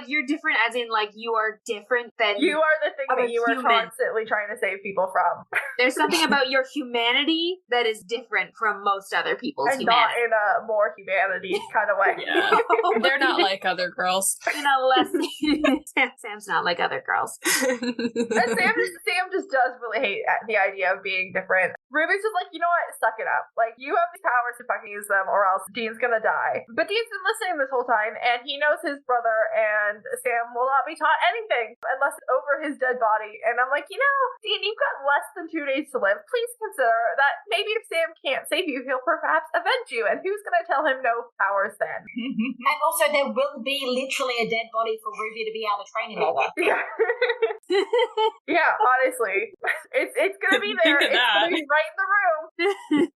Speaker 3: you're different as in like you are different than
Speaker 4: you are the thing that you are
Speaker 3: human.
Speaker 4: constantly trying to save people from.
Speaker 3: There's something about your humanity that is different from most other people's
Speaker 4: and
Speaker 3: humanity.
Speaker 4: not in a more humanity kind of way.
Speaker 5: Yeah. They're not like other girls.
Speaker 3: In a less Sam's not like other girls.
Speaker 4: And Sam just does really hate the idea of being different. Ruby's just like, you know what? Suck it up. Like, you have the powers to fucking use them or else Dean's gonna die. But Dean's been listening this whole time and he knows his brother and Sam will not be taught anything unless it's over his dead body. And I'm like, you know, Dean, you've got less than 2 days to live. Please consider that maybe if Sam can't save you, he'll perhaps avenge you. And who's gonna tell him no powers then?
Speaker 6: And also, there will be literally a dead body for Ruby to be able to train him over.
Speaker 4: Yeah. Yeah, honestly. It's gonna be there. It's gonna be right in the room.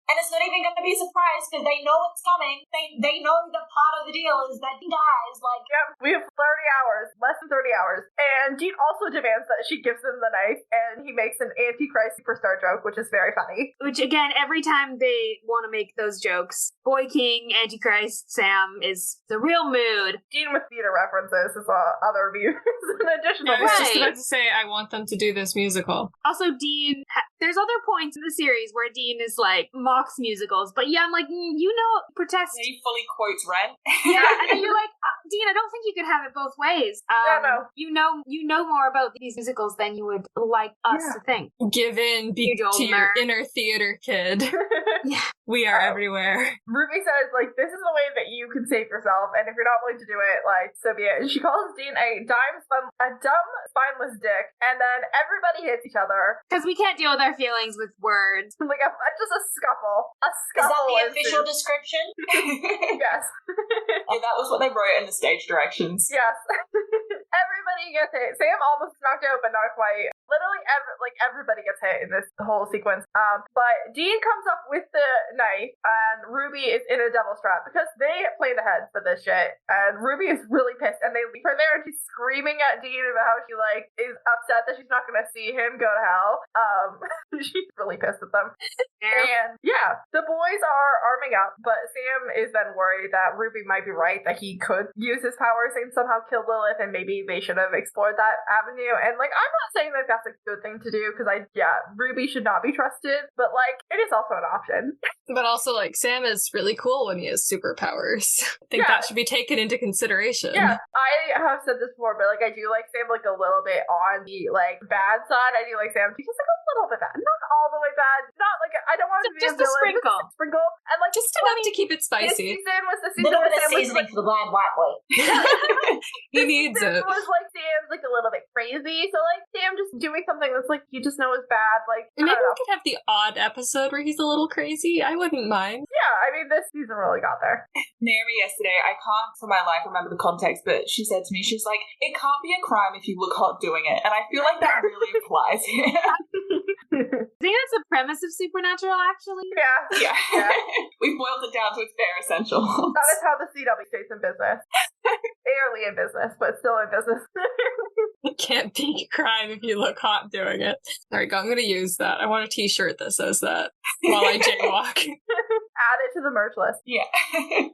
Speaker 6: And it's not even going to be a surprise because they know it's coming. They know that part of the deal is that he dies. Like,
Speaker 4: yep, we have 30 hours, less than 30 hours. And Jean also demands that she gives him the knife, and he makes an Antichrist superstar joke, which is very funny.
Speaker 3: Which, again, every time they want to make those jokes, Boy King, Antichrist, Sam is the real mood.
Speaker 4: Jean with theater references is other views. An additional
Speaker 5: I was just about to say, I want them to do this musical.
Speaker 3: Also, Dean, there's other points in the series where Dean is like, mocks musicals, but yeah, I'm like, you know, protest.
Speaker 2: Yeah, he fully quotes Rent.
Speaker 3: Yeah, and then you're like, Dean, I don't think you could have it both ways.
Speaker 4: No.
Speaker 3: You know more about these musicals than you would like us to think.
Speaker 5: Give in to your inner theater kid.
Speaker 3: Yeah.
Speaker 5: We are everywhere.
Speaker 4: Ruby says, like, this is the way that you can save yourself, and if you're not willing to do it, like, so be it. And she calls Dean a dumb, spineless dick, and then everybody hits each other.
Speaker 3: Because we can't deal with our feelings with words.
Speaker 4: Like, just a scuffle. A
Speaker 6: is
Speaker 4: scuffle.
Speaker 6: that the official description?
Speaker 4: Yes.
Speaker 2: Yeah, that was what they wrote in the stage directions.
Speaker 4: Yes. Everybody gets hit. Sam almost knocked out, but not quite. Literally, everybody gets hit in this whole sequence. But Dean comes up with the knife, and Ruby is in a devil's trap because they played ahead for this shit. And Ruby is really pissed, and they leave her there, and she's screaming at Dean about how she like is upset that she's not going to see him go to hell. She's really pissed at them. And yeah, the boys are arming up, but Sam is then worried that Ruby might be right, that he could use his powers and somehow kill Lilith, and maybe they should have explored that avenue. And like, I'm not saying that that's a good thing to do, because Ruby should not be trusted, but like, it is also an option.
Speaker 5: But also, like, Sam is really cool when he has superpowers. I think that should be taken into consideration.
Speaker 4: Yeah, I have said this before, but like, I do like Sam like a little bit on the like bad side. I do like Sam just like a little bit bad, not all the way bad, not like I don't want to be
Speaker 3: just
Speaker 4: a
Speaker 3: a
Speaker 4: villain,
Speaker 3: sprinkle,
Speaker 4: just a sprinkle, and like
Speaker 5: just enough to keep it spicy.
Speaker 4: This season was the
Speaker 6: A
Speaker 4: season
Speaker 6: little
Speaker 4: where
Speaker 6: bit of
Speaker 4: Sam was
Speaker 6: seasoning
Speaker 4: like,
Speaker 6: for the bland white boy.
Speaker 5: He needs it.
Speaker 4: was like Sam's like a little bit crazy, so like Sam just doing something that's like you just know is bad. Like
Speaker 5: Maybe we could have the odd episode where he's a little crazy. I wouldn't mind.
Speaker 4: Yeah, I mean this season really got there.
Speaker 2: Naomi yesterday, I can't for my life remember the context, but she said to me, she's like, it can't be a crime if you look hot doing it. And I feel like that really applies here.
Speaker 3: I think that's the premise of Supernatural, actually.
Speaker 2: Yeah. We boiled it down to its bare essentials.
Speaker 4: That is how the CW stays in business. Barely in business, but still in business.
Speaker 5: It can't be a crime if you look hot doing it. There we go. I'm going to use that. I want a t-shirt that says that while I jaywalk.
Speaker 4: Add it to to the merch list.
Speaker 2: Yeah.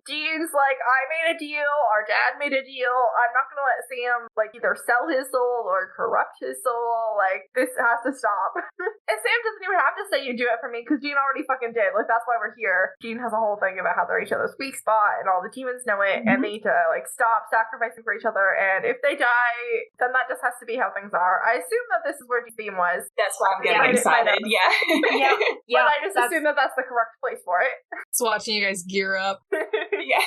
Speaker 4: Dean's like, I made a deal, our dad made a deal, I'm not gonna let Sam, like, either sell his soul or corrupt his soul, like, this has to stop. And Sam doesn't even have to say you do it for me, because Dean already fucking did, like, that's why we're here. Dean has a whole thing about how they're each other's weak spot, and all the demons know it, and they need to, like, stop sacrificing for each other, and if they die, then that just has to be how things are. I assume that this is where Dean's theme was.
Speaker 2: That's why I'm getting excited, yeah.
Speaker 4: But I just assume that that's the correct place for it.
Speaker 5: Just watching you guys gear up.
Speaker 2: Yeah.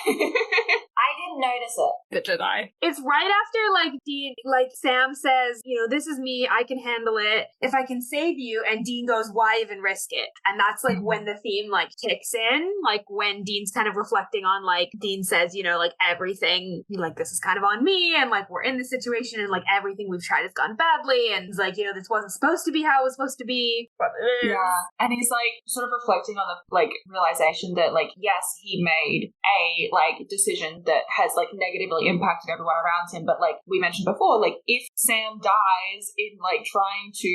Speaker 6: I didn't notice it.
Speaker 5: Bit did I.
Speaker 3: It's right after, like, Dean, like, Sam says, you know, this is me, I can handle it. If I can save you, and Dean goes, why even risk it? And that's, like, when the theme, like, kicks in, like, when Dean's kind of reflecting on, like, Dean says, you know, like, everything, like, this is kind of on me, and, like, we're in this situation, and, like, everything we've tried has gone badly, and he's like, you know, this wasn't supposed to be how it was supposed to be.
Speaker 4: But it is.
Speaker 2: Yeah. And he's, like, sort of reflecting on the, like, realization that, like, yes, he made a, like, decision that has, like, negatively impacted everyone around him, but, like, we mentioned before, like, if Sam dies in, like, trying to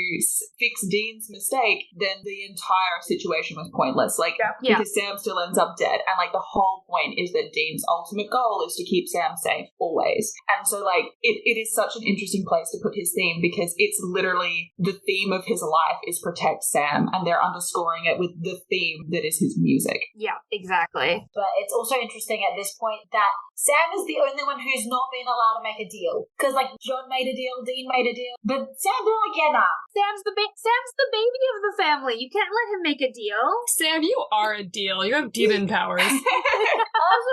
Speaker 2: fix Dean's mistake, then the entire situation was pointless, like, because Sam still ends up dead, and, like, the whole point is that Dean's ultimate goal is to keep Sam safe, always. And so, like, it is such an interesting place to put his theme, because it's literally the theme of his life is protect Sam, and they're underscoring it with the theme that is his music.
Speaker 3: Yeah, exactly.
Speaker 6: But it's also interesting at this point that Sam is the only one who's not been allowed to make a deal. Because, like, John made a deal, Dean made a deal, but Sam, they're like, yeah, nah.
Speaker 3: Sam's the baby of the family. You can't let him make a deal.
Speaker 5: Sam, you are a deal. You have demon powers.
Speaker 4: Also,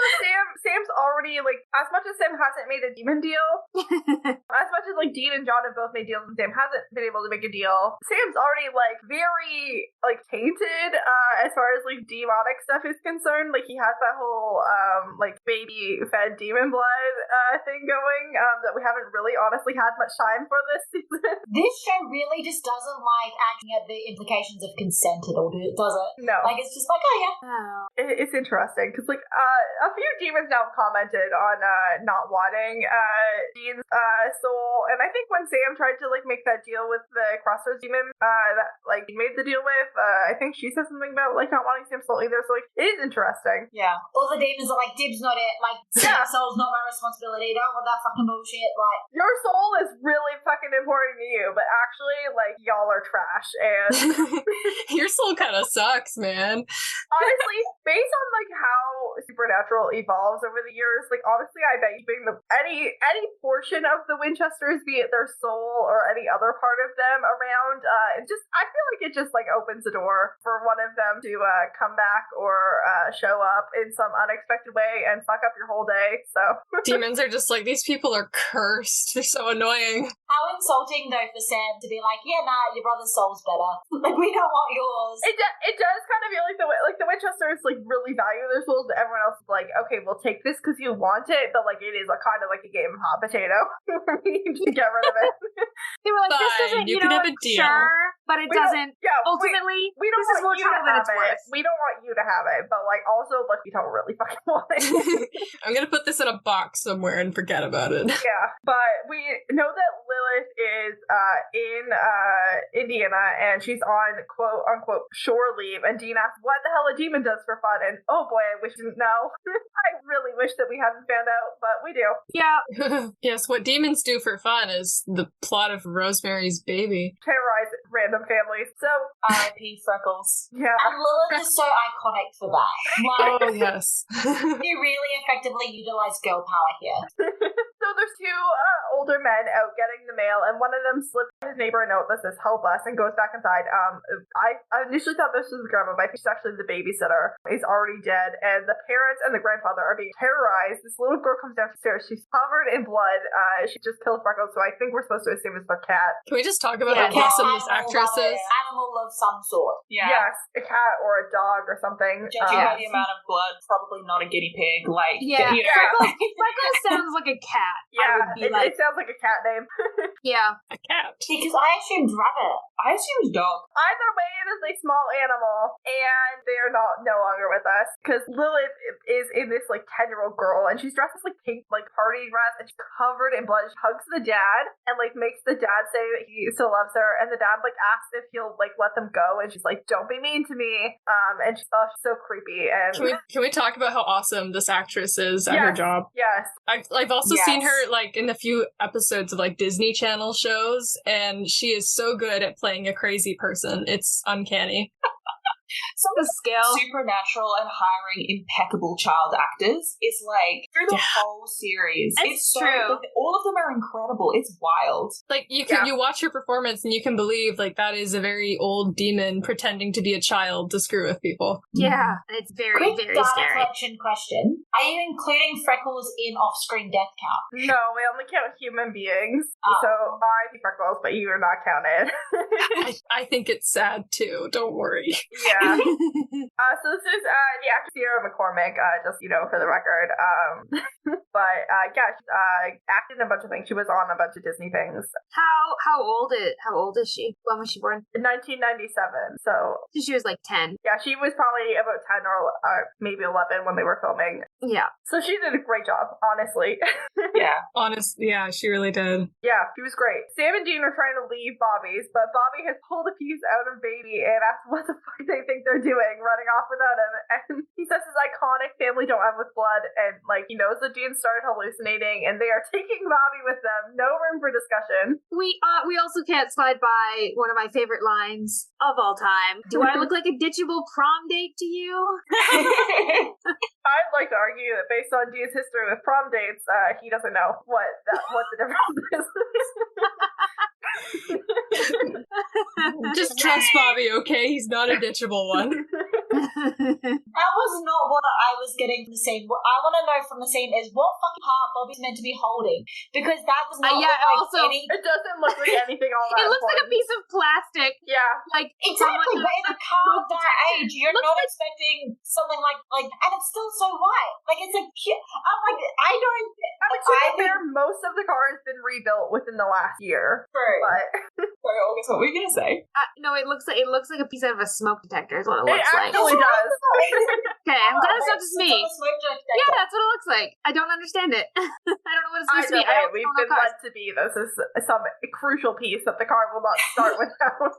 Speaker 4: Sam's already, like, as much as Sam hasn't made a demon deal, as much as, like, Dean and John have both made deals and Sam hasn't been able to make a deal, Sam's already, like, very, like, tainted, as far as, like, demonic stuff is concerned. Like, he has that whole, like, baby-fed demon blood, thing going, that we haven't really honestly had much time for this season.
Speaker 6: This show really just doesn't like acting at the implications of consent at all, does it?
Speaker 4: No.
Speaker 6: Like, it's just like, oh, yeah.
Speaker 4: It's interesting, because, like, a few demons now have commented on, not wanting, Dean's, soul, and I think when Sam tried to, like, make that deal with the crossroads demon, that, like, he made the deal with, I think she said something about, like, not wanting Sam's soul either, so, like, it is interesting.
Speaker 2: Yeah.
Speaker 6: All the demons are like, Dib's not it, like, Sam's soul's not my responsibility, don't want that fucking bullshit, like.
Speaker 4: Your soul is really fucking important to you, but actually, like, y'all are trash, and
Speaker 5: Your soul kind of sucks, man.
Speaker 4: honestly, based on, like, how Supernatural evolves over the years, like, honestly, I bet you bring any portion of the Winchesters, be it their soul or any other part of them around, I feel like it just, like, opens the door for one of them to come back or show up in some unexpected way and fuck up your whole day, so.
Speaker 5: Demons are just like, these people are cursed. They're so annoying.
Speaker 6: How insulting, though, for Sam to be like, yeah, nah, your brother's soul's better. Like, we don't want yours.
Speaker 4: It does kind of feel like the Winchesters, like, really value their souls, but everyone else is like, okay, we'll take this because you want it, but, like, it is a kind of like a game of hot potato. We need to get rid of it.
Speaker 3: They were like, this
Speaker 5: Fine,
Speaker 3: doesn't,
Speaker 5: you can have a deal.
Speaker 3: sure, but it doesn't.
Speaker 4: We
Speaker 3: Ultimately,
Speaker 4: don't
Speaker 3: this is more
Speaker 4: want you to
Speaker 3: trouble than
Speaker 4: have
Speaker 3: it's worth.
Speaker 4: it. We don't want you to have it, but, like, also, like, we don't really fucking want it.
Speaker 5: I'm gonna put this in a box somewhere and forget about it.
Speaker 4: Yeah, but we know that Lilith is in Indiana, and she's on quote-unquote shore leave, and Dean asks what the hell a demon does for fun, and oh boy, I wish we didn't know. I really wish that we hadn't found out, but we do.
Speaker 3: Yeah.
Speaker 5: Yes, what demons do for fun is the plot of Rosemary's Baby.
Speaker 4: Terrorize random families. So,
Speaker 2: R.I.P. Freckles.
Speaker 4: yeah.
Speaker 6: And Lilith is so iconic for that. Like,
Speaker 5: Oh, yes.
Speaker 6: you really effectively utilize girl power here.
Speaker 4: So there's two older men out getting the mail, and one of them slips his neighbor a note that says "help us" and goes back inside. I initially thought this was the grandma, but I think she's actually the babysitter. He's already dead, and the parents and the grandfather are being terrorized. This little girl comes downstairs. She's covered in blood. She just killed Freckles, so I think we're supposed to assume it's their cat.
Speaker 5: Can we just talk about
Speaker 6: Yeah,
Speaker 5: how awesome this actress is?
Speaker 6: Animal of some sort.
Speaker 2: Yeah.
Speaker 4: Yes, a cat or a dog or something.
Speaker 2: Judging by the amount of blood, probably not a guinea pig. Like,
Speaker 3: Yeah.
Speaker 2: you know,
Speaker 3: Freckles sounds like a cat.
Speaker 4: Yeah,
Speaker 3: I would be
Speaker 4: it sounds like a cat name.
Speaker 3: Yeah.
Speaker 5: A cat.
Speaker 6: Because I assumed rabbit.
Speaker 2: I assumed dog.
Speaker 4: Either way, it is a small animal, and they are no longer with us because Lilith is in this like 10-year-old girl, and she's dressed as like pink like party dress, and she's covered in blood. She hugs the dad and like makes the dad say that he still loves her, and the dad like asks if he'll like let them go, and she's like, "Don't be mean to me." And she's so creepy. And
Speaker 5: Can we talk about how awesome this actress is at her job?
Speaker 4: Yes.
Speaker 5: I've also seen her like in a few episodes of like Disney Channel shows, and she is so good at playing a crazy person. It's uncanny.
Speaker 2: Some of the
Speaker 3: skill.
Speaker 2: Supernatural and hiring impeccable child actors is like through the whole series.
Speaker 3: It's
Speaker 2: so,
Speaker 3: true.
Speaker 2: like, all of them are incredible. It's wild.
Speaker 5: Like you watch her performance and you can believe like that is a very old demon pretending to be a child to screw with people.
Speaker 3: Yeah, it's very,
Speaker 6: Quick
Speaker 3: very
Speaker 6: data
Speaker 3: scary.
Speaker 6: collection question. Are you including Freckles in off-screen death count?
Speaker 4: No, we only count human beings.
Speaker 6: Oh.
Speaker 4: So I think Freckles, but you are not counted.
Speaker 5: I think it's sad too. Don't worry.
Speaker 4: Yeah. So this is the actress Sierra McCormick, just for the record. But she's acted in a bunch of things. She was on a bunch of Disney things.
Speaker 3: How old is she? When was she born?
Speaker 4: In 1997. So
Speaker 3: She was like 10.
Speaker 4: yeah, she was probably about 10 or maybe 11 when they were filming.
Speaker 3: Yeah.
Speaker 4: So she did a great job, honestly.
Speaker 2: Yeah.
Speaker 5: Yeah, she really did.
Speaker 4: Yeah, she was great. Sam and Dean are trying to leave Bobby's, but Bobby has pulled a piece out of Baby and asks what the fuck they think they're doing, running off without him. And he says his iconic family don't end with blood, and he knows that Dean started hallucinating, and they are taking Bobby with them. No room for discussion.
Speaker 3: We also can't slide by one of my favorite lines of all time. Do I look like a ditchable prom date to you?
Speaker 4: I'd like to argue that based on Dean's history with prom dates, he doesn't know what the difference is.
Speaker 5: Just trust Bobby, okay? He's not a ditchable one.
Speaker 6: That was not what I was getting from the scene. What I want to know from the scene is what fucking part Bobby's meant to be holding. Because that does not look like any...
Speaker 4: It doesn't look like anything all that
Speaker 3: It looks like a piece of plastic.
Speaker 4: Yeah.
Speaker 3: Like
Speaker 6: Exactly, but in a car of that age, you're not expecting something like, and it's still so white. Like, it's like, I'm like, I don't...
Speaker 4: most of the car has been rebuilt within the last year.
Speaker 2: True.
Speaker 4: But
Speaker 2: Sorry, August, what were you going to say?
Speaker 3: no, it looks like a piece out of a smoke detector is what it
Speaker 4: it
Speaker 3: looks like.
Speaker 4: actually does.
Speaker 3: Okay, I'm glad it's not just me.
Speaker 6: It's on a smoke detector.
Speaker 3: Yeah, that's what it looks like. I don't understand it. I don't know what it's supposed to be. I don't
Speaker 4: We've
Speaker 3: know
Speaker 4: been
Speaker 3: cars.
Speaker 4: led to be this is some crucial piece that the car will not start without.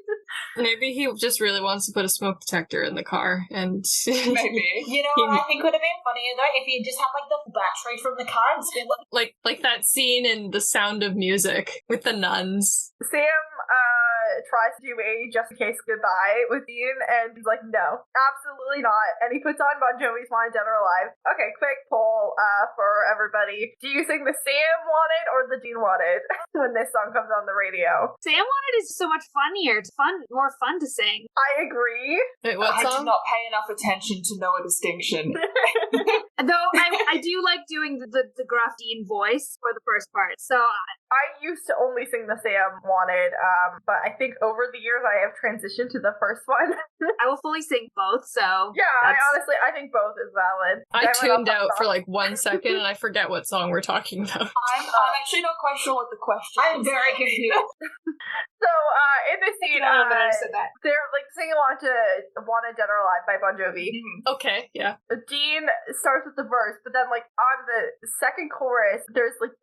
Speaker 5: Maybe he just really wants to put a smoke detector in the car, and
Speaker 2: Maybe.
Speaker 6: You know what I think would have been funnier though if he just had like the battery from the car and spin
Speaker 5: like that scene in The Sound of Music with the nuns.
Speaker 4: Sam tries to do a just in case goodbye with Dean, and he's like, no, absolutely not. And he puts on Bon Jovi's Wanted Dead or Alive. Okay, quick poll for everybody. Do you sing the Sam Wanted or the Dean Wanted when this song comes on the radio?
Speaker 3: Sam Wanted is so much funnier. It's more fun to sing.
Speaker 4: I agree.
Speaker 5: Wait, what
Speaker 2: I
Speaker 5: song?
Speaker 2: did not pay enough attention to know a distinction.
Speaker 3: Though I do like doing the gruff Dean voice for the first part. So
Speaker 4: I used to only sing the Sam Wanted, but I think over the years I have transitioned to the first one.
Speaker 3: I will fully sing both. So
Speaker 4: Yeah, I think both is valid.
Speaker 5: I tuned out for like 1 second and I forget what song we're talking about.
Speaker 2: I'm actually not quite sure what the question
Speaker 6: I'm
Speaker 2: is.
Speaker 6: very confused.
Speaker 4: So, in this scene, they're like singing along to Wanted Dead or Alive by Bon Jovi.
Speaker 5: Okay, yeah.
Speaker 4: Dean starts with the verse, but then like on the second chorus, there's like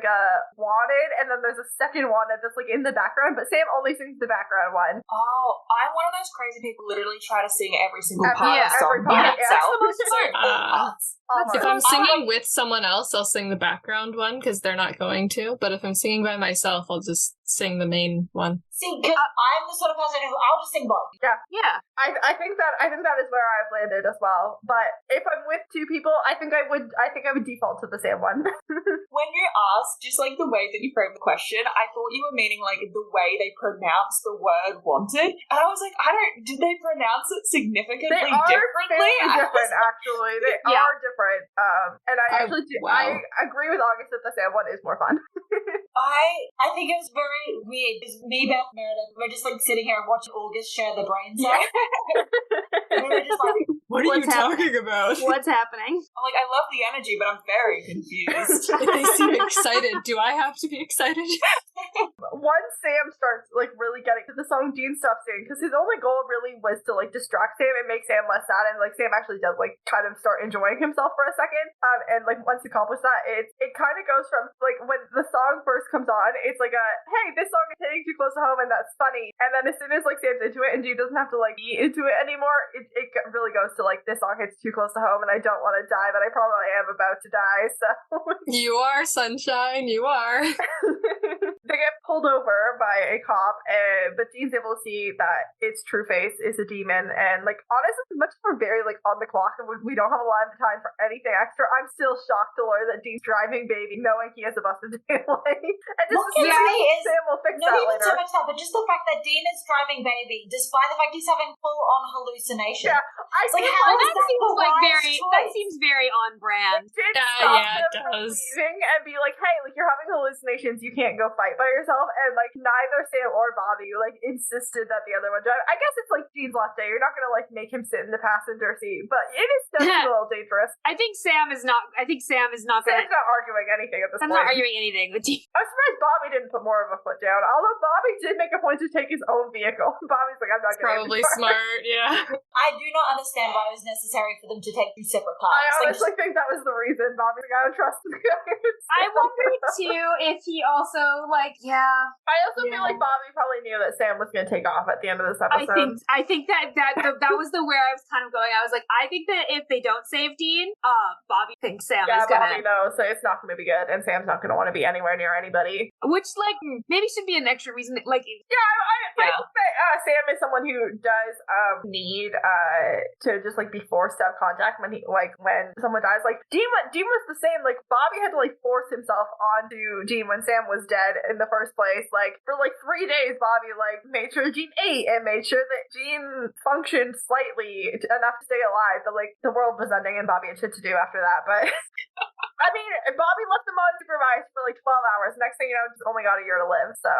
Speaker 4: a Wanted, and then there's a second Wanted that's like in the background, but Sam only sings the background one.
Speaker 2: Oh, I'm one of those crazy people literally try to sing every single
Speaker 4: Every-
Speaker 2: part
Speaker 4: yeah,
Speaker 2: of the song
Speaker 4: every part,
Speaker 2: by
Speaker 4: yeah.
Speaker 2: itself.
Speaker 3: That's the most fun.
Speaker 4: Almost.
Speaker 5: If I'm singing with someone else, I'll sing the background one because they're not going to. But if I'm singing by myself, I'll just sing the main one.
Speaker 6: See, because I'm the sort of person who I'll just sing both.
Speaker 3: yeah.
Speaker 4: I think that is where I've landed as well. But if I'm with two people, I think I would default to the Sam one.
Speaker 2: When you asked, just like the way that you framed the question, I thought you were meaning like the way they pronounce the word wanted. And I was like, did they pronounce it significantly
Speaker 4: They are
Speaker 2: differently?
Speaker 4: very different, actually. They are different. And I actually do.
Speaker 5: wow.
Speaker 4: I agree with August that the Sam one is more fun.
Speaker 6: I think it was very weird because me, Beth, Meredith, we're just like sitting here watching August share the brain cell. And we were just like,
Speaker 5: What are
Speaker 3: What's
Speaker 5: you
Speaker 3: happening?
Speaker 5: talking about?
Speaker 3: What's happening?
Speaker 2: I'm like, I love the energy, but I'm very confused.
Speaker 5: They seem excited. Do I have to be excited?
Speaker 4: Once Sam starts like really getting to the song, Dean stops singing because his only goal really was to like distract Sam and make Sam less sad, and like Sam actually does like kind of start enjoying himself for a second. And like once he accomplishes that, it kind of goes from like when the song first comes on, it's like a hey, this song is hitting too close to home and that's funny, and then as soon as like Sam's into it and Dean doesn't have to like be into it anymore, it really goes to like this song hits too close to home and I don't want to die, but I probably am about to die. So
Speaker 5: You are, sunshine, you are.
Speaker 4: they get pulled over by a cop, but Dean's able to see that its true face is a demon. And like honestly, as much as we're very like on the clock and we don't have a lot of time for anything extra, I'm still shocked to learn that Dean's driving baby, knowing he has a busted taillight. And just Sam will fix
Speaker 6: not
Speaker 4: that
Speaker 6: even
Speaker 4: later.
Speaker 6: so much that, but just the fact that Dean is driving baby, despite the fact he's having full-on hallucination.
Speaker 4: Yeah,
Speaker 6: It's like, how is that
Speaker 3: seems
Speaker 6: the
Speaker 3: like
Speaker 6: wise
Speaker 3: that
Speaker 6: choice?
Speaker 3: seems very on brand.
Speaker 4: Did
Speaker 5: Yeah,
Speaker 4: stop
Speaker 5: it
Speaker 4: them from
Speaker 5: does.
Speaker 4: leaving and be like, hey, like you're having hallucinations, you can't go fight by yourself. And like neither Sam or Bobby like insisted that the other one drive. I guess it's like Dean's last day. You're not gonna like make him sit in the passenger seat, but it is definitely a little dangerous.
Speaker 3: I think Sam is not gonna.
Speaker 4: Sam's not arguing anything at this
Speaker 3: I'm
Speaker 4: point.
Speaker 3: not arguing anything with you.
Speaker 4: I'm surprised Bobby didn't put more of a foot down. Although Bobby did make a point to take his own vehicle. Bobby's like, I'm not
Speaker 5: It's
Speaker 4: getting
Speaker 5: probably
Speaker 4: in the car.
Speaker 5: smart, yeah.
Speaker 6: I do not understand why it was necessary for them to take two separate cars.
Speaker 4: I
Speaker 6: Like,
Speaker 4: honestly think that was the reason. Bobby's like, I don't trust the guy.
Speaker 3: I wondered too if he also like
Speaker 4: I also feel like Bobby probably knew that Sam was going to take off at the end of this episode.
Speaker 3: I think that was the where I was kind of going. I was like, I think that if they don't save Dean, Bobby thinks Sam is gonna.
Speaker 4: Bobby knows, so it's not going to be good, and Sam's not going to want to be anywhere near anybody.
Speaker 3: Which like maybe should be an extra reason. Like
Speaker 4: I think that Sam is someone who does need to just like be forced to have contact when someone dies. Like Dean was the same. Like Bobby had to like force himself onto Dean when Sam was dead in the first place. Like for like 3 days, Bobby like made sure Dean ate and made sure that Dean functioned slightly enough to stay alive. But like the world was ending and Bobby had shit to do after that. But I mean, Bobby left them unsupervised for like 12 hours. Next thing you know, just only got a year to live. So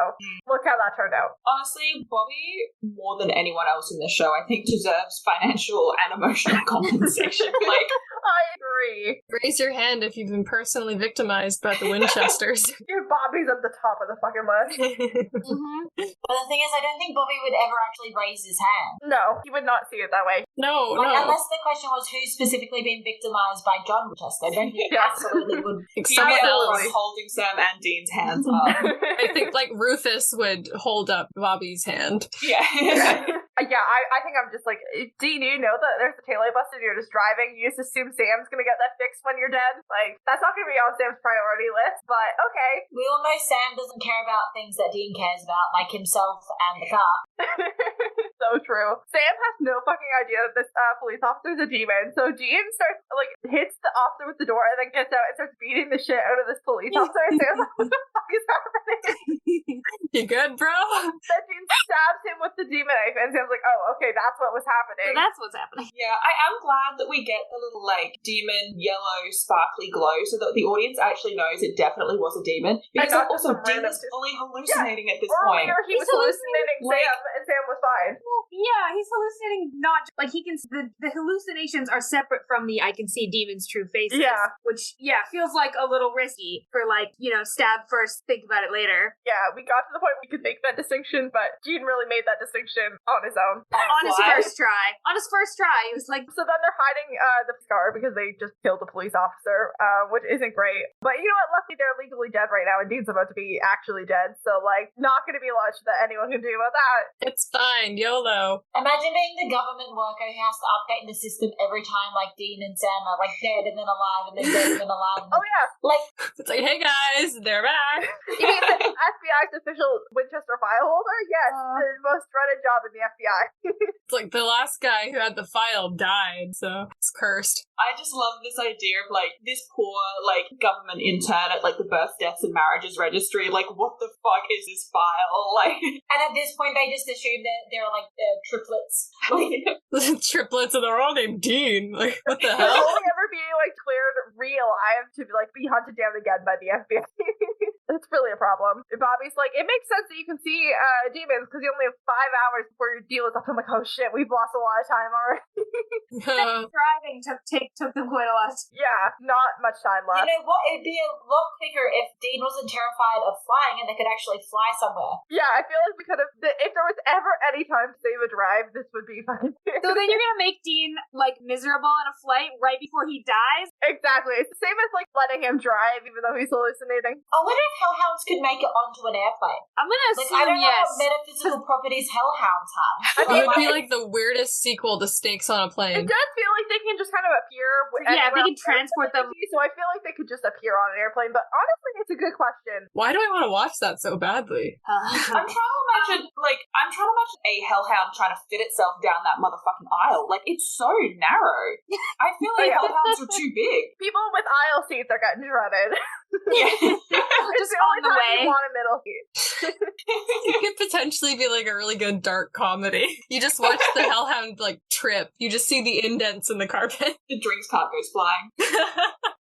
Speaker 4: look how that turned out.
Speaker 2: Honestly, Bobby, more than anyone else in this show, I think deserves financial and emotional compensation. Like,
Speaker 4: I agree.
Speaker 5: Raise your hand if you've been personally victimized by the Winchesters.
Speaker 4: Bobby's at the top of the fucking list.
Speaker 6: but the thing is, I don't think Bobby would ever actually raise his hand.
Speaker 4: No, he would not see it that way.
Speaker 5: No.
Speaker 6: Unless the question was who's specifically being victimized by John Winchester. I don't think he absolutely would.
Speaker 5: Someone else.
Speaker 2: Holding Sam and Dean's hands up.
Speaker 5: I think like Rufus would hold up Bobby's hand.
Speaker 2: Yeah.
Speaker 4: I think I'm just like, Dean, you know that there's a taillight busted, you're just driving, you just assume Sam's gonna get that fixed when you're dead? Like, that's not gonna be on Sam's priority list, but okay.
Speaker 6: We all know Sam doesn't care about things that Dean cares about, like himself and the car.
Speaker 4: So true. Sam has no fucking idea that this police officer is a demon, so Dean starts, like, hits the officer with the door and then gets out and starts beating the shit out of this police officer, and Sam's like, what the fuck is happening?
Speaker 5: You good, bro?
Speaker 4: Then Dean stabs him with the demon knife, and Sam's like, oh, okay, that's what was happening.
Speaker 3: so that's what's happening.
Speaker 2: Yeah, I am glad that we get the little, like, demon yellow sparkly glow so that the audience actually knows it definitely was a demon. Because
Speaker 4: not
Speaker 2: also,
Speaker 4: just a
Speaker 2: Dean
Speaker 4: random
Speaker 2: is fully hallucinating at this point.
Speaker 4: Earlier, he was hallucinating Sam, and Sam was fine.
Speaker 3: Well, yeah, he's hallucinating not like he can. The hallucinations are separate from the I can see demons' true faces.
Speaker 4: Yeah.
Speaker 3: Which feels like a little risky for like stab first, think about it later.
Speaker 4: Yeah, we got to the point we could make that distinction, but Dean really made that distinction on his own.
Speaker 3: On his
Speaker 2: Why?
Speaker 3: first try. On his first try, he was like,
Speaker 4: So then they're hiding the scar because they just killed a police officer, which isn't great. But you know what? Luckily, they're legally dead right now, and Dean's about to be actually dead. So, like, not going to be much that anyone can do about that.
Speaker 5: It's fine, YOLO.
Speaker 6: Imagine being the government worker who has to update the system every time, like Dean and Sam are like dead and then alive and then dead and then alive. And
Speaker 4: Oh, yeah.
Speaker 6: like,
Speaker 5: It's like, hey guys, they're back.
Speaker 4: You mean the FBI's official Winchester file holder? Yes, the most dreaded job in the FBI.
Speaker 5: It's like the last guy who had the file died, so it's cursed.
Speaker 2: I just love this idea of, like, this poor, like, government intern at, like, the birth, deaths, and marriages registry. Like, what the fuck is this file? Like,
Speaker 6: and at this point, they just assume that they're like triplets. Like,
Speaker 5: Triplets and they're all named Dean. Like, what the
Speaker 4: They'll
Speaker 5: hell?
Speaker 4: only ever be, like, cleared real-life to, like, be hunted down again by the FBI. It's really a problem. Bobby's like, it makes sense that you can see demons because you only have 5 hours before your deal is up. I'm like, oh shit, we've lost a lot of time already.
Speaker 3: Driving took them quite a lot.
Speaker 4: Yeah, not much time left.
Speaker 6: You know what? It'd be a lot quicker if Dean wasn't terrified of flying and they could actually fly somewhere.
Speaker 4: Yeah, I feel like we could have. If there was ever any time to save a drive, this would be fucking.
Speaker 3: So then you're gonna make Dean like miserable on a flight right before he dies?
Speaker 4: Exactly. It's the same as like letting him drive even though he's hallucinating.
Speaker 6: I wonder if hellhounds could make it onto an airplane.
Speaker 3: I'm gonna
Speaker 6: Like,
Speaker 3: assume
Speaker 6: I don't know
Speaker 3: yes.
Speaker 6: what metaphysical properties hellhounds have.
Speaker 5: It would be like the weirdest sequel to Snakes on a
Speaker 4: It
Speaker 5: Plane.
Speaker 4: does feel like they can just kind of appear.
Speaker 3: Yeah, they can transport them.
Speaker 4: So I feel like they could just appear on an airplane. But honestly, it's a good question.
Speaker 5: Why do I want to watch that so badly?
Speaker 2: I'm trying to imagine a hellhound trying to fit itself down that motherfucking aisle. Like, it's so narrow. I feel like hellhounds are too big.
Speaker 4: People with aisle seats are getting shredded.
Speaker 3: Just
Speaker 4: the
Speaker 3: on
Speaker 4: only
Speaker 3: the
Speaker 4: time
Speaker 3: way.
Speaker 4: you want a middle seat.
Speaker 5: It could potentially be like a really good dark comedy. You just watch the hellhound like trip. You just see the indents in the carpet.
Speaker 2: The drinks cart goes flying.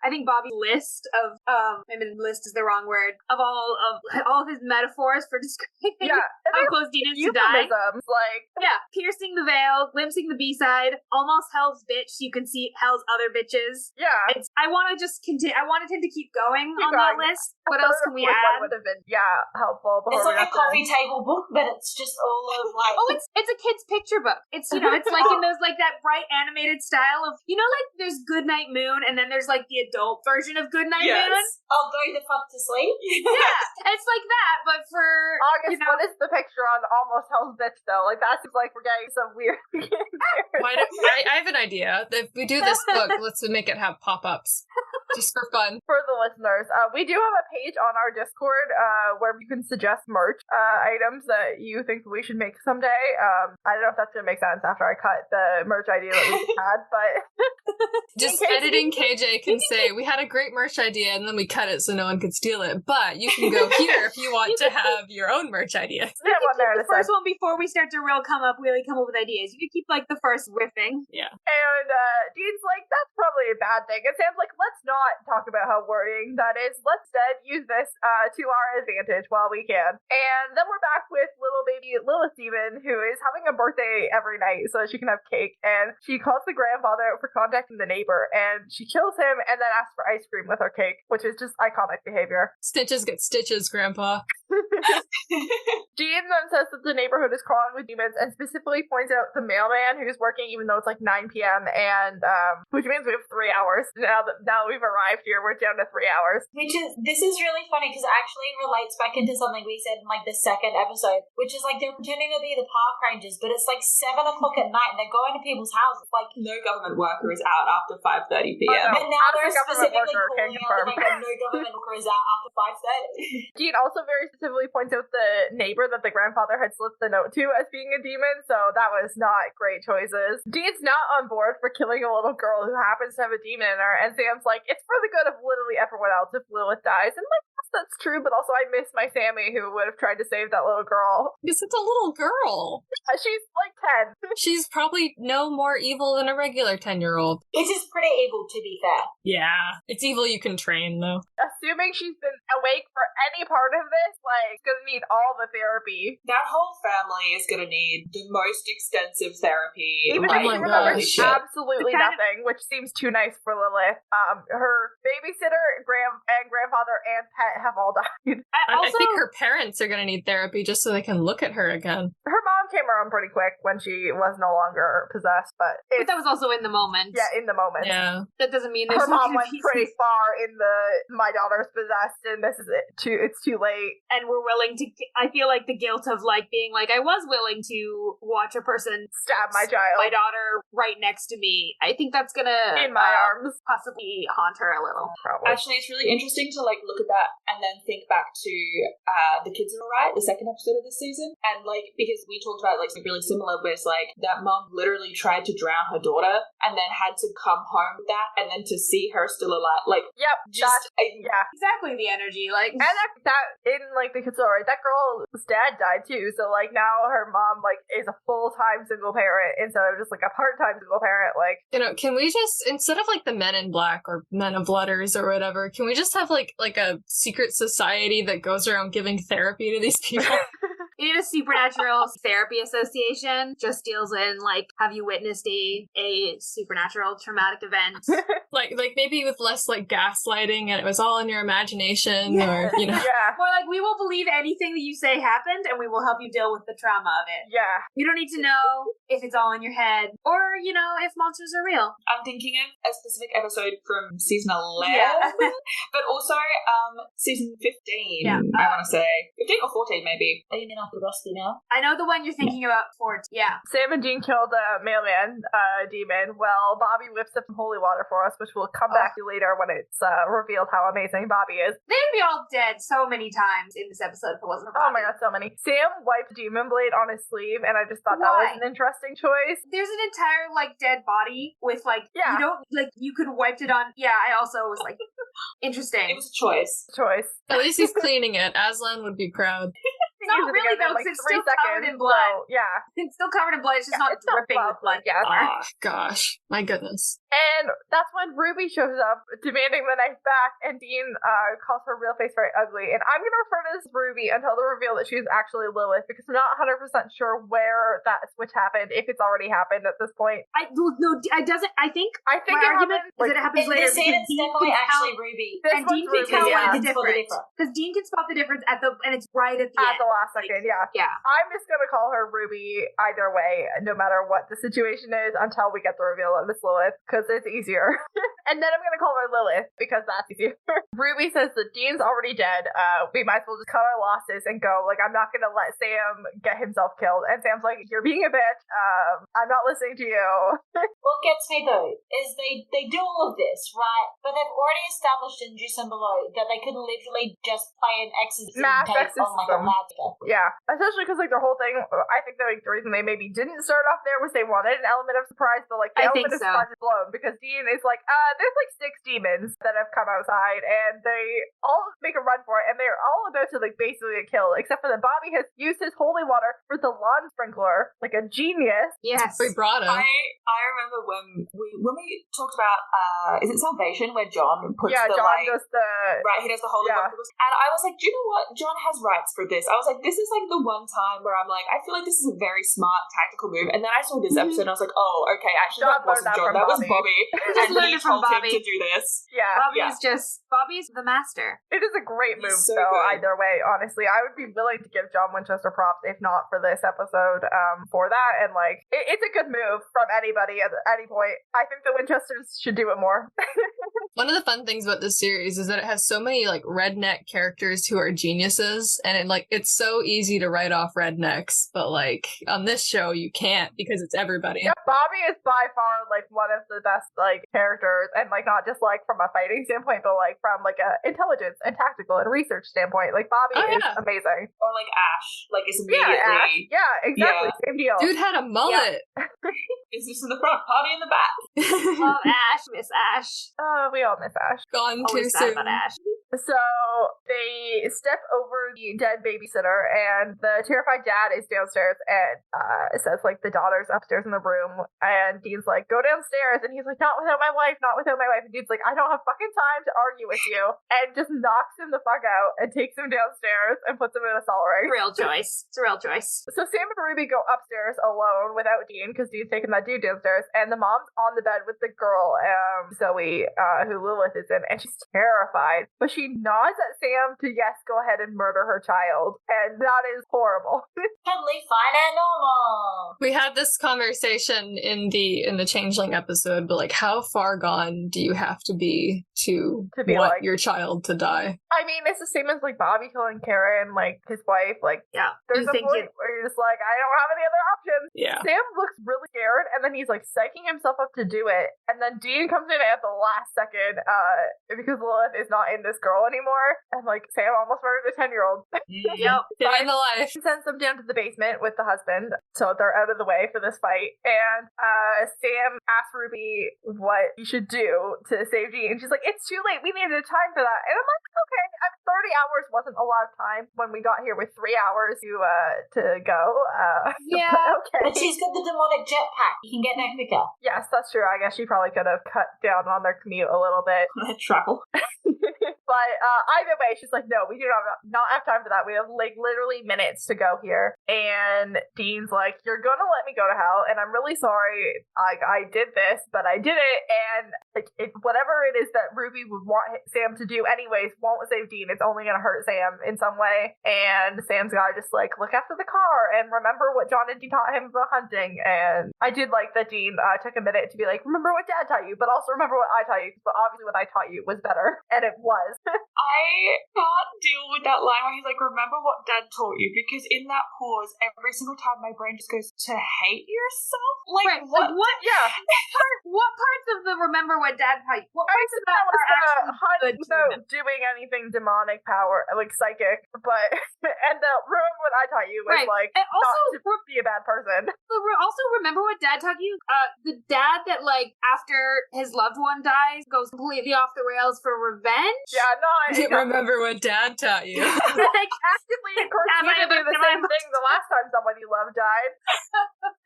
Speaker 3: I think Bobby's list of I mean list is the wrong word of all of his metaphors for describing how close Dean is to die.
Speaker 4: Euphemisms, like
Speaker 3: Piercing the veil, glimpsing the B-side, almost Hell's bitch. You can see Hell's other bitches. I want to just continue. I wanted him to keep going on that list. What else can we add?
Speaker 4: Would have been helpful.
Speaker 6: It's like a coffee table book, but it's just all of like.
Speaker 3: Oh, it's a kid's picture book. It's it's like in those like that bright animated style of like there's Goodnight Moon and then there's like the adult version of Goodnight Moon.
Speaker 6: I'll go the fuck to sleep.
Speaker 3: Yeah, it's like that, but for
Speaker 4: August. What is the picture on Almost Hell's Bitch though? Like that seems like we're getting some weird.
Speaker 5: I have an idea. If we do this book, let's make it have pop-ups. Just for fun.
Speaker 4: For the listeners, we do have a page on our Discord where you can suggest merch items that you think we should make someday. I don't know if that's going to make sense after I cut the merch idea that we had, but...
Speaker 5: Just editing KJ can say, we had a great merch idea and then we cut it so no one could steal it, but you can go here if you want to have your own merch idea.
Speaker 3: Yeah, the first one before we start to really come up with ideas. You can keep like the first riffing.
Speaker 5: Yeah.
Speaker 4: And Dean's like, that's probably a bad thing. And Sam's like, let's not talk about how worrying that is. Let's instead use this to our advantage while we can. And then we're back with little baby Lilith Demon, who is having a birthday every night so that she can have cake. And she calls the grandfather out for contacting the neighbor, and she kills him and then asks for ice cream with her cake, which is just iconic behavior.
Speaker 5: Stitches get stitches, Grandpa.
Speaker 4: Dean then says that the neighborhood is crawling with demons and specifically points out the mailman who's working even though it's like 9 p.m. and which means we have 3 hours. Now that we've arrived here, we're down to 3 hours.
Speaker 6: This is really funny because it actually relates back into something we said in like the second episode, which is like they're pretending to be the park rangers, but it's like 7 o'clock at night and they're going to people's houses. Like
Speaker 2: no government worker is out after 5:30 p.m.
Speaker 6: But now they're specifically calling out that like, no government worker is out after 5:30.
Speaker 4: Dean also very specifically points out the neighbor that the grandfather had slipped the note to as being a demon, so that was not great choices. Dean's not on board for killing a little girl who happens to have a demon in her, and Sam's like, it's for the good of literally everyone else if Lilith dies. And like, yes, that's true, but also I miss my Sammy who would have tried to save that little girl.
Speaker 5: Because it's a little girl.
Speaker 4: She's like 10.
Speaker 5: She's probably no more evil than a regular 10-year-old.
Speaker 6: This is pretty evil, to be fair.
Speaker 5: Yeah. It's evil you can train, though.
Speaker 4: Assuming she's been awake for any part of this, like, gonna need all the therapy.
Speaker 2: That whole family is gonna need the most extensive therapy.
Speaker 4: Even
Speaker 5: though
Speaker 4: she remembers absolutely nothing, which seems too nice for Lilith. Her babysitter, grandfather, and pet have all died.
Speaker 5: I think her parents are gonna need therapy just so they can look at her again.
Speaker 4: Her mom came around pretty quick when she was no longer possessed, but
Speaker 3: that was also in the moment.
Speaker 4: Yeah, in the moment.
Speaker 5: Yeah.
Speaker 3: That doesn't mean
Speaker 4: her mom went pretty far in the my daughter's possessed and this is it. It's too late.
Speaker 3: And we're willing to. I feel like the guilt of like being like I was willing to watch a person
Speaker 4: stab my child,
Speaker 3: my daughter, right next to me. I think that's gonna
Speaker 4: in my arms
Speaker 3: possibly haunt her a little.
Speaker 4: Probably.
Speaker 2: Actually, it's really interesting to like look at that and then think back to The Kids Are Alright, the second episode of this season, and like because we talked about like something really similar, where it's like that mom literally tried to drown her daughter and then had to come home with that, and then to see her still alive, like
Speaker 4: yeah,
Speaker 3: exactly the energy, like,
Speaker 4: and that in like The Kids Are Alright, that girl's dad died too, so like now her mom like is a full-time single parent instead of just like a part-time single parent. Like,
Speaker 5: you know, can we just, instead of like the Men in Black or Men of Letters or whatever, can we just have like a secret society that goes around giving therapy to these people?
Speaker 3: You need a supernatural therapy association. Just deals in, like, have you witnessed a supernatural traumatic event?
Speaker 5: Like maybe with less like gaslighting and it was all in your imagination or, you know.
Speaker 4: Yeah.
Speaker 3: Or like, we will believe anything that you say happened and we will help you deal with the trauma of it.
Speaker 4: Yeah.
Speaker 3: You don't need to know if it's all in your head or, you know, if monsters are real.
Speaker 2: I'm thinking of a specific episode from season 11,
Speaker 3: Yeah.
Speaker 2: but also season 15,
Speaker 3: Yeah.
Speaker 2: I want to say. 15 or 14, maybe.
Speaker 6: Are you mean after Rusty now?
Speaker 3: I know the one you're thinking about, Fort. Yeah.
Speaker 4: Sam and Dean killed a mailman demon. Well, Bobby whips up some holy water for us, which we'll come back to later when it's revealed how amazing Bobby is.
Speaker 3: They'd be all dead so many times in this episode if it wasn't for Bobby.
Speaker 4: Oh my god, so many. Sam wiped Demon Blade on his sleeve, and I just thought that was an interesting choice.
Speaker 3: There's an entire, like, dead body with, like, you don't, like, you could have wiped it on. Yeah, I also was like, interesting.
Speaker 2: It was a choice.
Speaker 5: At least he's cleaning it. Aslan would be proud.
Speaker 3: Not really, though, because it's still covered in blood.
Speaker 4: So, yeah.
Speaker 3: It's still covered in blood, it's just not dripping with blood.
Speaker 4: Yeah.
Speaker 5: Oh, gosh. My goodness.
Speaker 4: And that's when Ruby shows up, demanding the knife back, and Dean calls her real face very ugly. And I'm going to refer to this as Ruby until the reveal that she's actually Lilith, because I'm not 100% sure where that switch happened, if it's already happened at this point.
Speaker 3: I doesn't. I think
Speaker 4: my
Speaker 3: argument is that it happens later.
Speaker 6: This scene, it's definitely actually Ruby.
Speaker 3: And Dean can tell
Speaker 4: yeah.
Speaker 3: the difference. Because Dean can spot the difference and it's right at the end.
Speaker 4: At the last second, yeah.
Speaker 3: Yeah.
Speaker 4: I'm just going to call her Ruby either way, no matter what the situation is, until we get the reveal of Miss Lilith, because it's easier. And then I'm going to call her Lilith, because that's easier. Ruby says that Dean's already dead. We might as well just cut our losses and go. Like, I'm not going to let Sam get himself killed. And Sam's like, you're being a bitch. I'm not listening to you.
Speaker 6: What gets me, though, is they do all of this, right? But they've already established in Juice and Below that they could literally just play an exorcism tape on, like, a loudspeaker.
Speaker 4: Yeah. Especially because, like, their whole thing, I think the reason they maybe didn't start off there was they wanted an element of surprise, but, like, the element of surprise is blown, because Dean is like, there's, like, 6 demons that have come outside, and they all make a run for it, and they're all about to, like, basically get killed, except for that Bobby has used his holy water for the lawn sprinkler, like a genius.
Speaker 3: Yes.
Speaker 5: We brought him.
Speaker 2: I remember when we talked about, is it Salvation, where John puts
Speaker 4: John does the...
Speaker 2: Right, he does the holy water. And I was like, do you know what? John has rights for this. I was like, this is, like, the one time where I'm like, I feel like this is a very smart tactical move. And then I saw this episode and I was like, oh, okay, actually that wasn't John, that was Bobby.
Speaker 3: Just
Speaker 2: And he told him to do this.
Speaker 4: Yeah.
Speaker 3: Bobby's the master.
Speaker 4: It is a great move,
Speaker 2: so
Speaker 4: though,
Speaker 2: good.
Speaker 4: either way, honestly. I would be willing to give John Winchester props, if not for this episode, for that. And, like, it's a good move from anybody at any point. I think the Winchesters should do it more.
Speaker 5: One of the fun things about this series is that it has so many, like, redneck characters who are geniuses, and it's so easy to write off rednecks, but, like, on this show you can't, because it's everybody.
Speaker 4: Yeah, Bobby is by far, like, one of the best, like, characters, and, like, not just, like, from a fighting standpoint, but, like, from, like, a intelligence and tactical and research standpoint. Like, Bobby is amazing.
Speaker 2: Or, like, Ash. Like, it's immediately...
Speaker 4: Ash. Yeah, exactly.
Speaker 2: Yeah.
Speaker 4: Same deal.
Speaker 5: Dude had a mullet.
Speaker 2: Business in the front, party in the back.
Speaker 3: Love Ash, miss Ash.
Speaker 4: We all miss Ash.
Speaker 5: Gone too
Speaker 3: Always sad
Speaker 5: soon.
Speaker 3: about Ash.
Speaker 4: So they step over the dead babysitter, and the terrified dad is downstairs and says, like, the daughter's upstairs in the room, and Dean's like, go downstairs, and he's like, not without my wife, not without my wife, and Dean's like, I don't have fucking time to argue with you, and just knocks him the fuck out and takes him downstairs and puts him in a salt ring.
Speaker 3: Real choice. It's a real choice.
Speaker 4: So Sam and Ruby go upstairs alone without Dean, because Dean's taking that dude downstairs, and the mom's on the bed with the girl, Zoe, who Lilith is in, and she's terrified, but she nods at Sam to, yes, go ahead and murder her child, and that is horrible.
Speaker 6: Totally fine and normal.
Speaker 5: We had this conversation in the Changeling episode, but, like, how far gone do you have to be want
Speaker 4: like,
Speaker 5: your child to die?
Speaker 4: I mean, it's the same as, like, Bobby killing Karen, like, his wife. Like,
Speaker 3: yeah,
Speaker 4: there's a point where you're just like, I don't have any other options.
Speaker 5: Yeah.
Speaker 4: Sam looks really scared, and then he's, like, psyching himself up to do it, and then Dean comes in at the last second, because Lilith is not in this girl anymore, and, like, Sam almost murdered a 10-year-old.
Speaker 3: Yep.
Speaker 5: Day in the life.
Speaker 4: He sends them down to the basement with the husband, so they're out of the way for this fight, and Sam asks Ruby what he should do to save Dean, and she's like, it's too late, we needed time for that, and I'm like, okay, I mean, 30 hours wasn't a lot of time when we got here with 3 hours to go.
Speaker 3: Yeah.
Speaker 4: Okay.
Speaker 6: But she's got the demonic jetpack. You can get there quicker.
Speaker 4: Yes, that's true. I guess she probably could have cut down on their commute a little bit.
Speaker 2: Travel.
Speaker 4: But either way, she's like, no, we do not have time for that. We have like literally minutes to go here. And Dean's like, you're gonna let me go to hell, and I'm really sorry. I did this, but I did it, and like whatever it is that Ruby would want Sam to do anyways won't save Dean. It's only gonna hurt Sam in some way. And Sam's gotta just like look after the car and remember what John and Dean taught him about hunting. And I did like that Dean took a minute to be like, remember what Dad taught you, but also remember what I taught you, but obviously what I taught you was better, and it was.
Speaker 2: I can't deal with that line where he's like, remember what Dad taught you, because in that pause, every single time my brain just goes, to hate yourself? Like,
Speaker 3: Right,
Speaker 2: what?
Speaker 3: like, what?
Speaker 4: Yeah.
Speaker 3: What parts of the remember what Dad taught you? What
Speaker 4: I
Speaker 3: parts
Speaker 4: said
Speaker 3: of that
Speaker 4: that was
Speaker 3: are actually
Speaker 4: hunt
Speaker 3: good to
Speaker 4: without
Speaker 3: remember?
Speaker 4: doing anything demonic power, like psychic, but and the remember what I taught you was
Speaker 3: Right.
Speaker 4: like
Speaker 3: And also,
Speaker 4: not to be a bad person.
Speaker 3: also remember what Dad taught you? The dad that, like, after his loved one dies, goes completely off the rails for revenge?
Speaker 4: Yeah, no, I
Speaker 5: Remember what Dad taught you.
Speaker 3: Like,
Speaker 4: actively encourage you to do the same thing the last time someone you love died.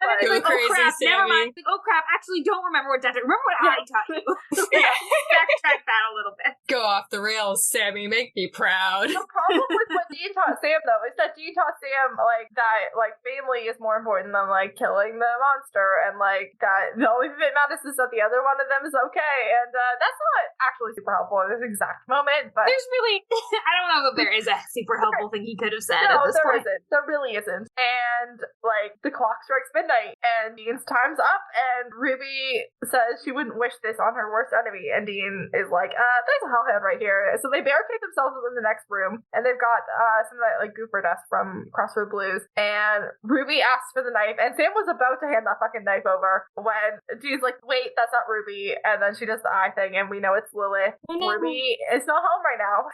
Speaker 3: and then it's
Speaker 5: Go
Speaker 3: like,
Speaker 5: crazy,
Speaker 3: oh crap, never
Speaker 5: Sammy.
Speaker 3: mind. Like, oh crap, actually don't remember what Dad taught you. Remember what I taught you. Backtrack that a little bit.
Speaker 5: Go off the rails, Sammy. Make me proud.
Speaker 4: The problem with what Dean taught Sam, though, is that Dean taught Sam, like, that, like, family is more important than, like, killing the monster, and, like, that the only thing that matters is that the other one of them is okay, and that's not actually super helpful in this exact moment, but...
Speaker 3: There's really, I don't know if there is a super helpful thing he could have said
Speaker 4: No,
Speaker 3: at this
Speaker 4: there
Speaker 3: point.
Speaker 4: isn't. There really isn't. And, like, the clock strikes midnight, and Dean's time's up, and Ruby says she wouldn't wish this on her worst enemy, and Dean is like, there's a hellhound right here. So they barricade themselves in the next room, and they've got some of that, like, goofer dust from Crossroads Blues, and Ruby asks for the knife, and Sam was about to hand that fucking knife over when Dean's like, wait, that's not Ruby, and then she does the eye thing, and we know it's Lilith.
Speaker 3: Oh, no.
Speaker 4: Ruby is not home right now.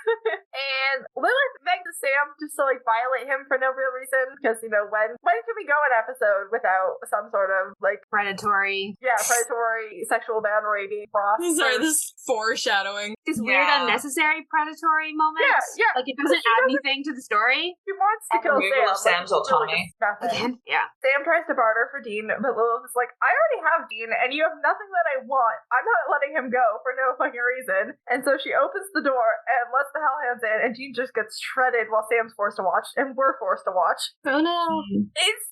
Speaker 4: And Lilith begs Sam just to, like, violate him for no real reason, because, you know, when can we go an episode without some sort of, like,
Speaker 3: Predatory.
Speaker 4: predatory sexual boundary being crossed?
Speaker 5: Sorry, this is foreshadowing.
Speaker 3: This weird,
Speaker 2: Yeah.
Speaker 3: unnecessary predatory moment.
Speaker 4: Yeah.
Speaker 3: Like, it doesn't add anything to the story.
Speaker 4: She wants to
Speaker 2: And
Speaker 4: kill
Speaker 2: removal
Speaker 4: Sam.
Speaker 2: of Sam's autonomy.
Speaker 3: Again, yeah.
Speaker 4: Sam tries to barter for Dean, but Lilith is like, I already have Dean, and you have nothing that I want. I'm not letting him go for no fucking reason. And so she opens the door and lets the hellhounds in, and Dean just gets shredded while Sam's forced to watch, and we're forced to watch.
Speaker 3: Oh no.
Speaker 4: It's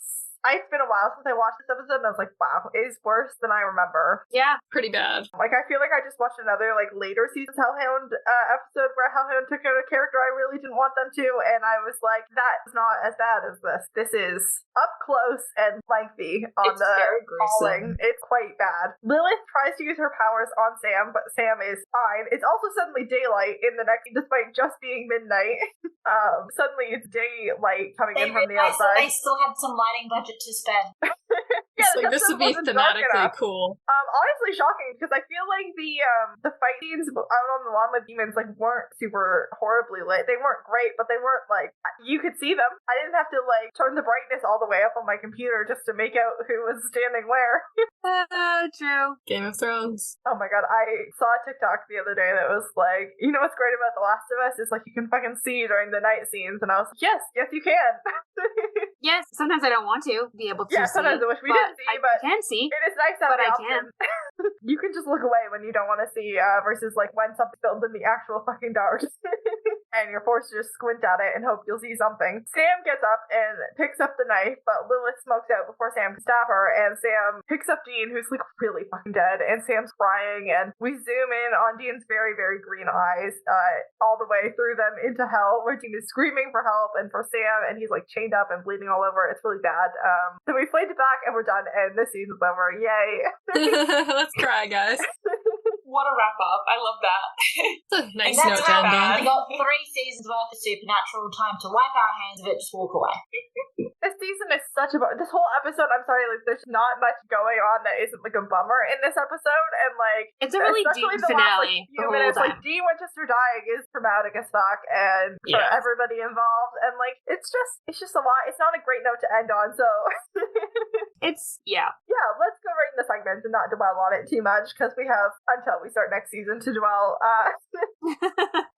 Speaker 4: been a while since I watched this episode, and I was like, wow, it is worse than I remember.
Speaker 3: Yeah.
Speaker 5: Pretty bad.
Speaker 4: Like, I feel like I just watched another, like, later season's Hellhound episode where Hellhound took out a character I really didn't want them to, and I was like, that's not as bad as this. This is up close and lengthy on
Speaker 2: It's
Speaker 4: the
Speaker 2: very gruesome.
Speaker 4: falling. It's quite bad. Lilith tries to use her powers on Sam, but Sam is fine. It's also suddenly daylight in the next, despite just being midnight. Suddenly it's daylight coming
Speaker 6: They
Speaker 4: in from the
Speaker 6: realized that
Speaker 4: outside.
Speaker 6: they still had some lighting budget to spend.
Speaker 5: It's like, this would be
Speaker 4: episode wasn't dark
Speaker 5: thematically
Speaker 4: enough.
Speaker 5: cool.
Speaker 4: Honestly shocking, because I feel like the fight scenes out on the lawn with demons, like, weren't super horribly lit. They weren't great, but they weren't, like, you could see them. I didn't have to, like, turn the brightness all the way up on my computer just to make out who was standing where.
Speaker 3: True.
Speaker 5: Game of Thrones.
Speaker 4: Oh my god, I saw a TikTok the other day that was like, you know what's great about The Last of Us is, like, you can fucking see during the night scenes, and I was like, yes, you can.
Speaker 3: Yes, sometimes I don't want to be able to
Speaker 4: Yeah,
Speaker 3: see.
Speaker 4: sometimes I wish we
Speaker 3: but
Speaker 4: didn't see,
Speaker 3: I
Speaker 4: but
Speaker 3: can see.
Speaker 4: it is nice to have
Speaker 3: But
Speaker 4: the
Speaker 3: I
Speaker 4: option. You can just look away when you don't want to see, versus, like, when something's filmed in the actual fucking dark. And you're forced to just squint at it and hope you'll see something. Sam gets up and picks up the knife, but Lilith smokes out before Sam can stab her, and Sam picks up Dean, who's, like, really fucking dead, and Sam's crying, and we zoom in on Dean's very, very green eyes, all the way through them into hell, where Dean is screaming for help and for Sam, and he's, like, chained up and bleeding all over. It's really bad. So we played it back, and we're done, and this season's over. Yay!
Speaker 5: Let's cry, guys.
Speaker 2: What a wrap up. I love that.
Speaker 5: It's a nice
Speaker 6: And
Speaker 5: note
Speaker 6: that's
Speaker 5: to
Speaker 6: how
Speaker 5: end on.
Speaker 6: we got 3 seasons worth of Supernatural, time to wipe our hands of it, just walk away.
Speaker 4: This season is such a this whole episode, I'm sorry, like, there's not much going on that isn't, like, a bummer in this episode, and, like,
Speaker 3: It's a really
Speaker 4: especially
Speaker 3: deep
Speaker 4: the last, like,
Speaker 3: finale
Speaker 4: few
Speaker 3: the whole
Speaker 4: minutes,
Speaker 3: time.
Speaker 4: like, Dean Winchester dying is traumatic as fuck, and for
Speaker 5: Yeah.
Speaker 4: everybody involved, and, like, it's just a lot. It's not a great note to end on, so
Speaker 3: Yeah.
Speaker 4: yeah, let's go right in the segments and not dwell on it too much, because we have until we start next season to dwell.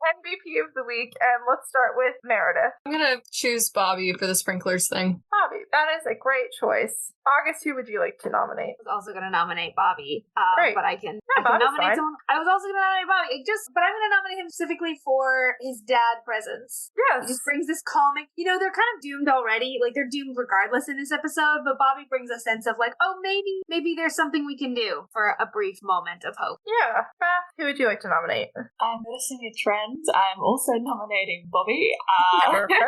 Speaker 4: MVP of the week, and let's start with Meredith.
Speaker 5: I'm gonna choose Bobby for the sprinklers thing.
Speaker 4: Bobby, that is a great choice. August, who would you like to nominate?
Speaker 3: I was also going to nominate Bobby,
Speaker 4: Great.
Speaker 3: but I can
Speaker 4: Bobby's
Speaker 3: nominate
Speaker 4: fine.
Speaker 3: someone. I was also going to nominate Bobby, but I'm going to nominate him specifically for his dad presence.
Speaker 4: Yes.
Speaker 3: He just brings this calming. They're kind of doomed already. Like, they're doomed regardless in this episode, but Bobby brings a sense of like, oh, maybe there's something we can do for a brief moment of hope.
Speaker 4: Yeah. Beth, who would you like to nominate?
Speaker 2: I'm noticing a trend. I'm also nominating Bobby.
Speaker 4: Perfect.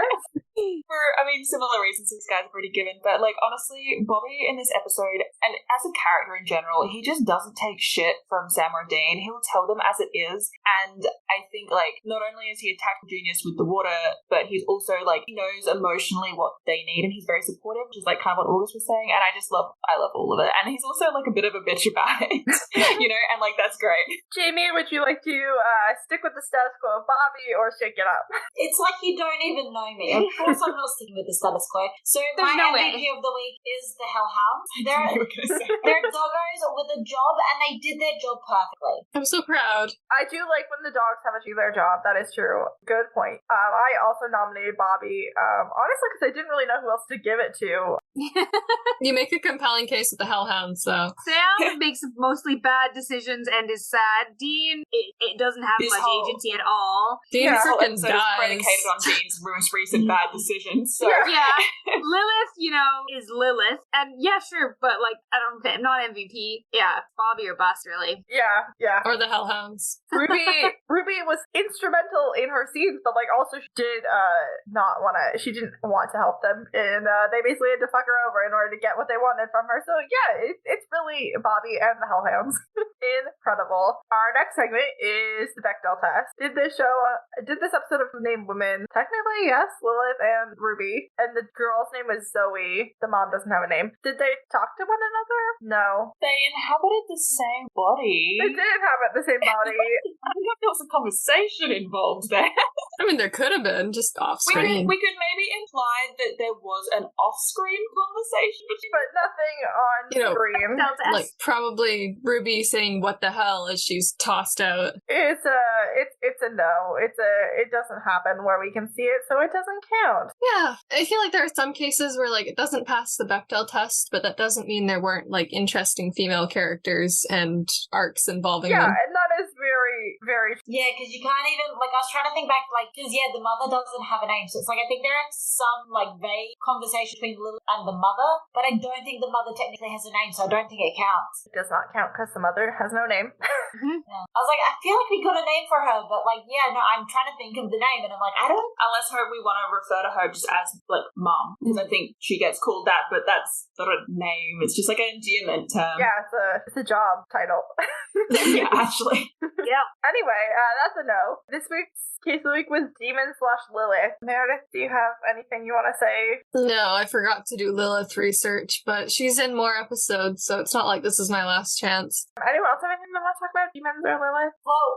Speaker 2: For, similar reasons these guys have already given, but, honestly, Bobby in this episode, and as a character in general, he just doesn't take shit from Sam or Dean. He'll tell them as it is, and I think, not only is he a tactical genius with the water, but he's also, he knows emotionally what they need, and he's very supportive, which is, kind of what August was saying, and I love all of it. And he's also, a bit of a bitch about it, and, that's great.
Speaker 4: Jamie, would you like to stick with the status quo of Bobby or shake it up?
Speaker 6: It's like you don't even know me. Of course I'm not sticking with the status quo. So
Speaker 3: There's
Speaker 6: my
Speaker 3: no
Speaker 6: MVP
Speaker 3: way.
Speaker 6: of the week is the hellhounds.
Speaker 2: They're
Speaker 6: They're doggos with a job, and they did their job perfectly.
Speaker 5: I'm so proud.
Speaker 4: I do like when the dogs have to do their job. That is true. Good point. I also nominated Bobby, honestly, because I didn't really know who else to give it to.
Speaker 5: You make a compelling case with the hellhounds, though.
Speaker 3: Sam makes mostly bad decisions and is sad. Dean, it doesn't have
Speaker 2: His
Speaker 3: much
Speaker 2: whole-
Speaker 3: agency at all.
Speaker 5: Dean
Speaker 4: Yeah.
Speaker 5: freaking
Speaker 2: So it's predicated
Speaker 5: dies.
Speaker 2: on Dean's most recent bad decisions. So
Speaker 3: Yeah, Lilith, is Lilith, and yeah, sure, but not MVP. Yeah, Bobby or bust, really.
Speaker 4: Yeah.
Speaker 5: Or the hellhounds.
Speaker 4: Ruby was instrumental in her scenes, but also she did she didn't want to help them, and they basically had to fuck her over in order to get what they wanted from her. So yeah, it's really Bobby and the Hellhounds. Incredible. Our next segment is the Bechdel test. Did this episode of Named Women? Technically, yes, Lilith and Ruby, and the girl's name is Zoe. The mom doesn't have a name. Did they talk to one another? No.
Speaker 2: they inhabited the same body.
Speaker 4: They did inhabit the same body.
Speaker 2: I don't know if there was a conversation involved there.
Speaker 5: There could have been, just off
Speaker 2: We
Speaker 5: screen.
Speaker 2: could maybe imply that there was an off-screen conversation between
Speaker 4: But nothing on screen.
Speaker 3: Bechdel test.
Speaker 5: Probably Ruby saying "what the hell" as she's tossed out.
Speaker 4: It's a no. It doesn't happen where we can see it, so it doesn't count.
Speaker 5: Yeah, I feel like there are some cases where it doesn't pass the Bechdel test, but that doesn't mean there weren't interesting female characters and arcs involving
Speaker 4: Yeah,
Speaker 5: them.
Speaker 4: and that is very, very.
Speaker 6: Yeah, because you can't even, I was trying to think back, because, the mother doesn't have a name. So it's I think there is some, vague conversation between Lilith and the mother, but I don't think the mother technically has a name, so I don't think it counts.
Speaker 4: It does not count because the mother has no name.
Speaker 6: Yeah. I was I feel like we got a name for her, but, I'm trying to think of the name, and I'm I don't.
Speaker 2: unless we want to refer to her just as mom, because I think she gets called that, but that's not a name. It's just an endearment term.
Speaker 4: Yeah, it's a job title.
Speaker 2: Yeah, actually.
Speaker 3: Yeah.
Speaker 4: Anyway, that's a no. This week's case of the week was Demon/Lilith. Meredith, do you have anything you want to say?
Speaker 5: No, I forgot to do Lilith research, but she's in more episodes, so it's not like this is my last chance.
Speaker 4: Anyone else have anything they want to talk about? Demons or Lilith?
Speaker 6: Well,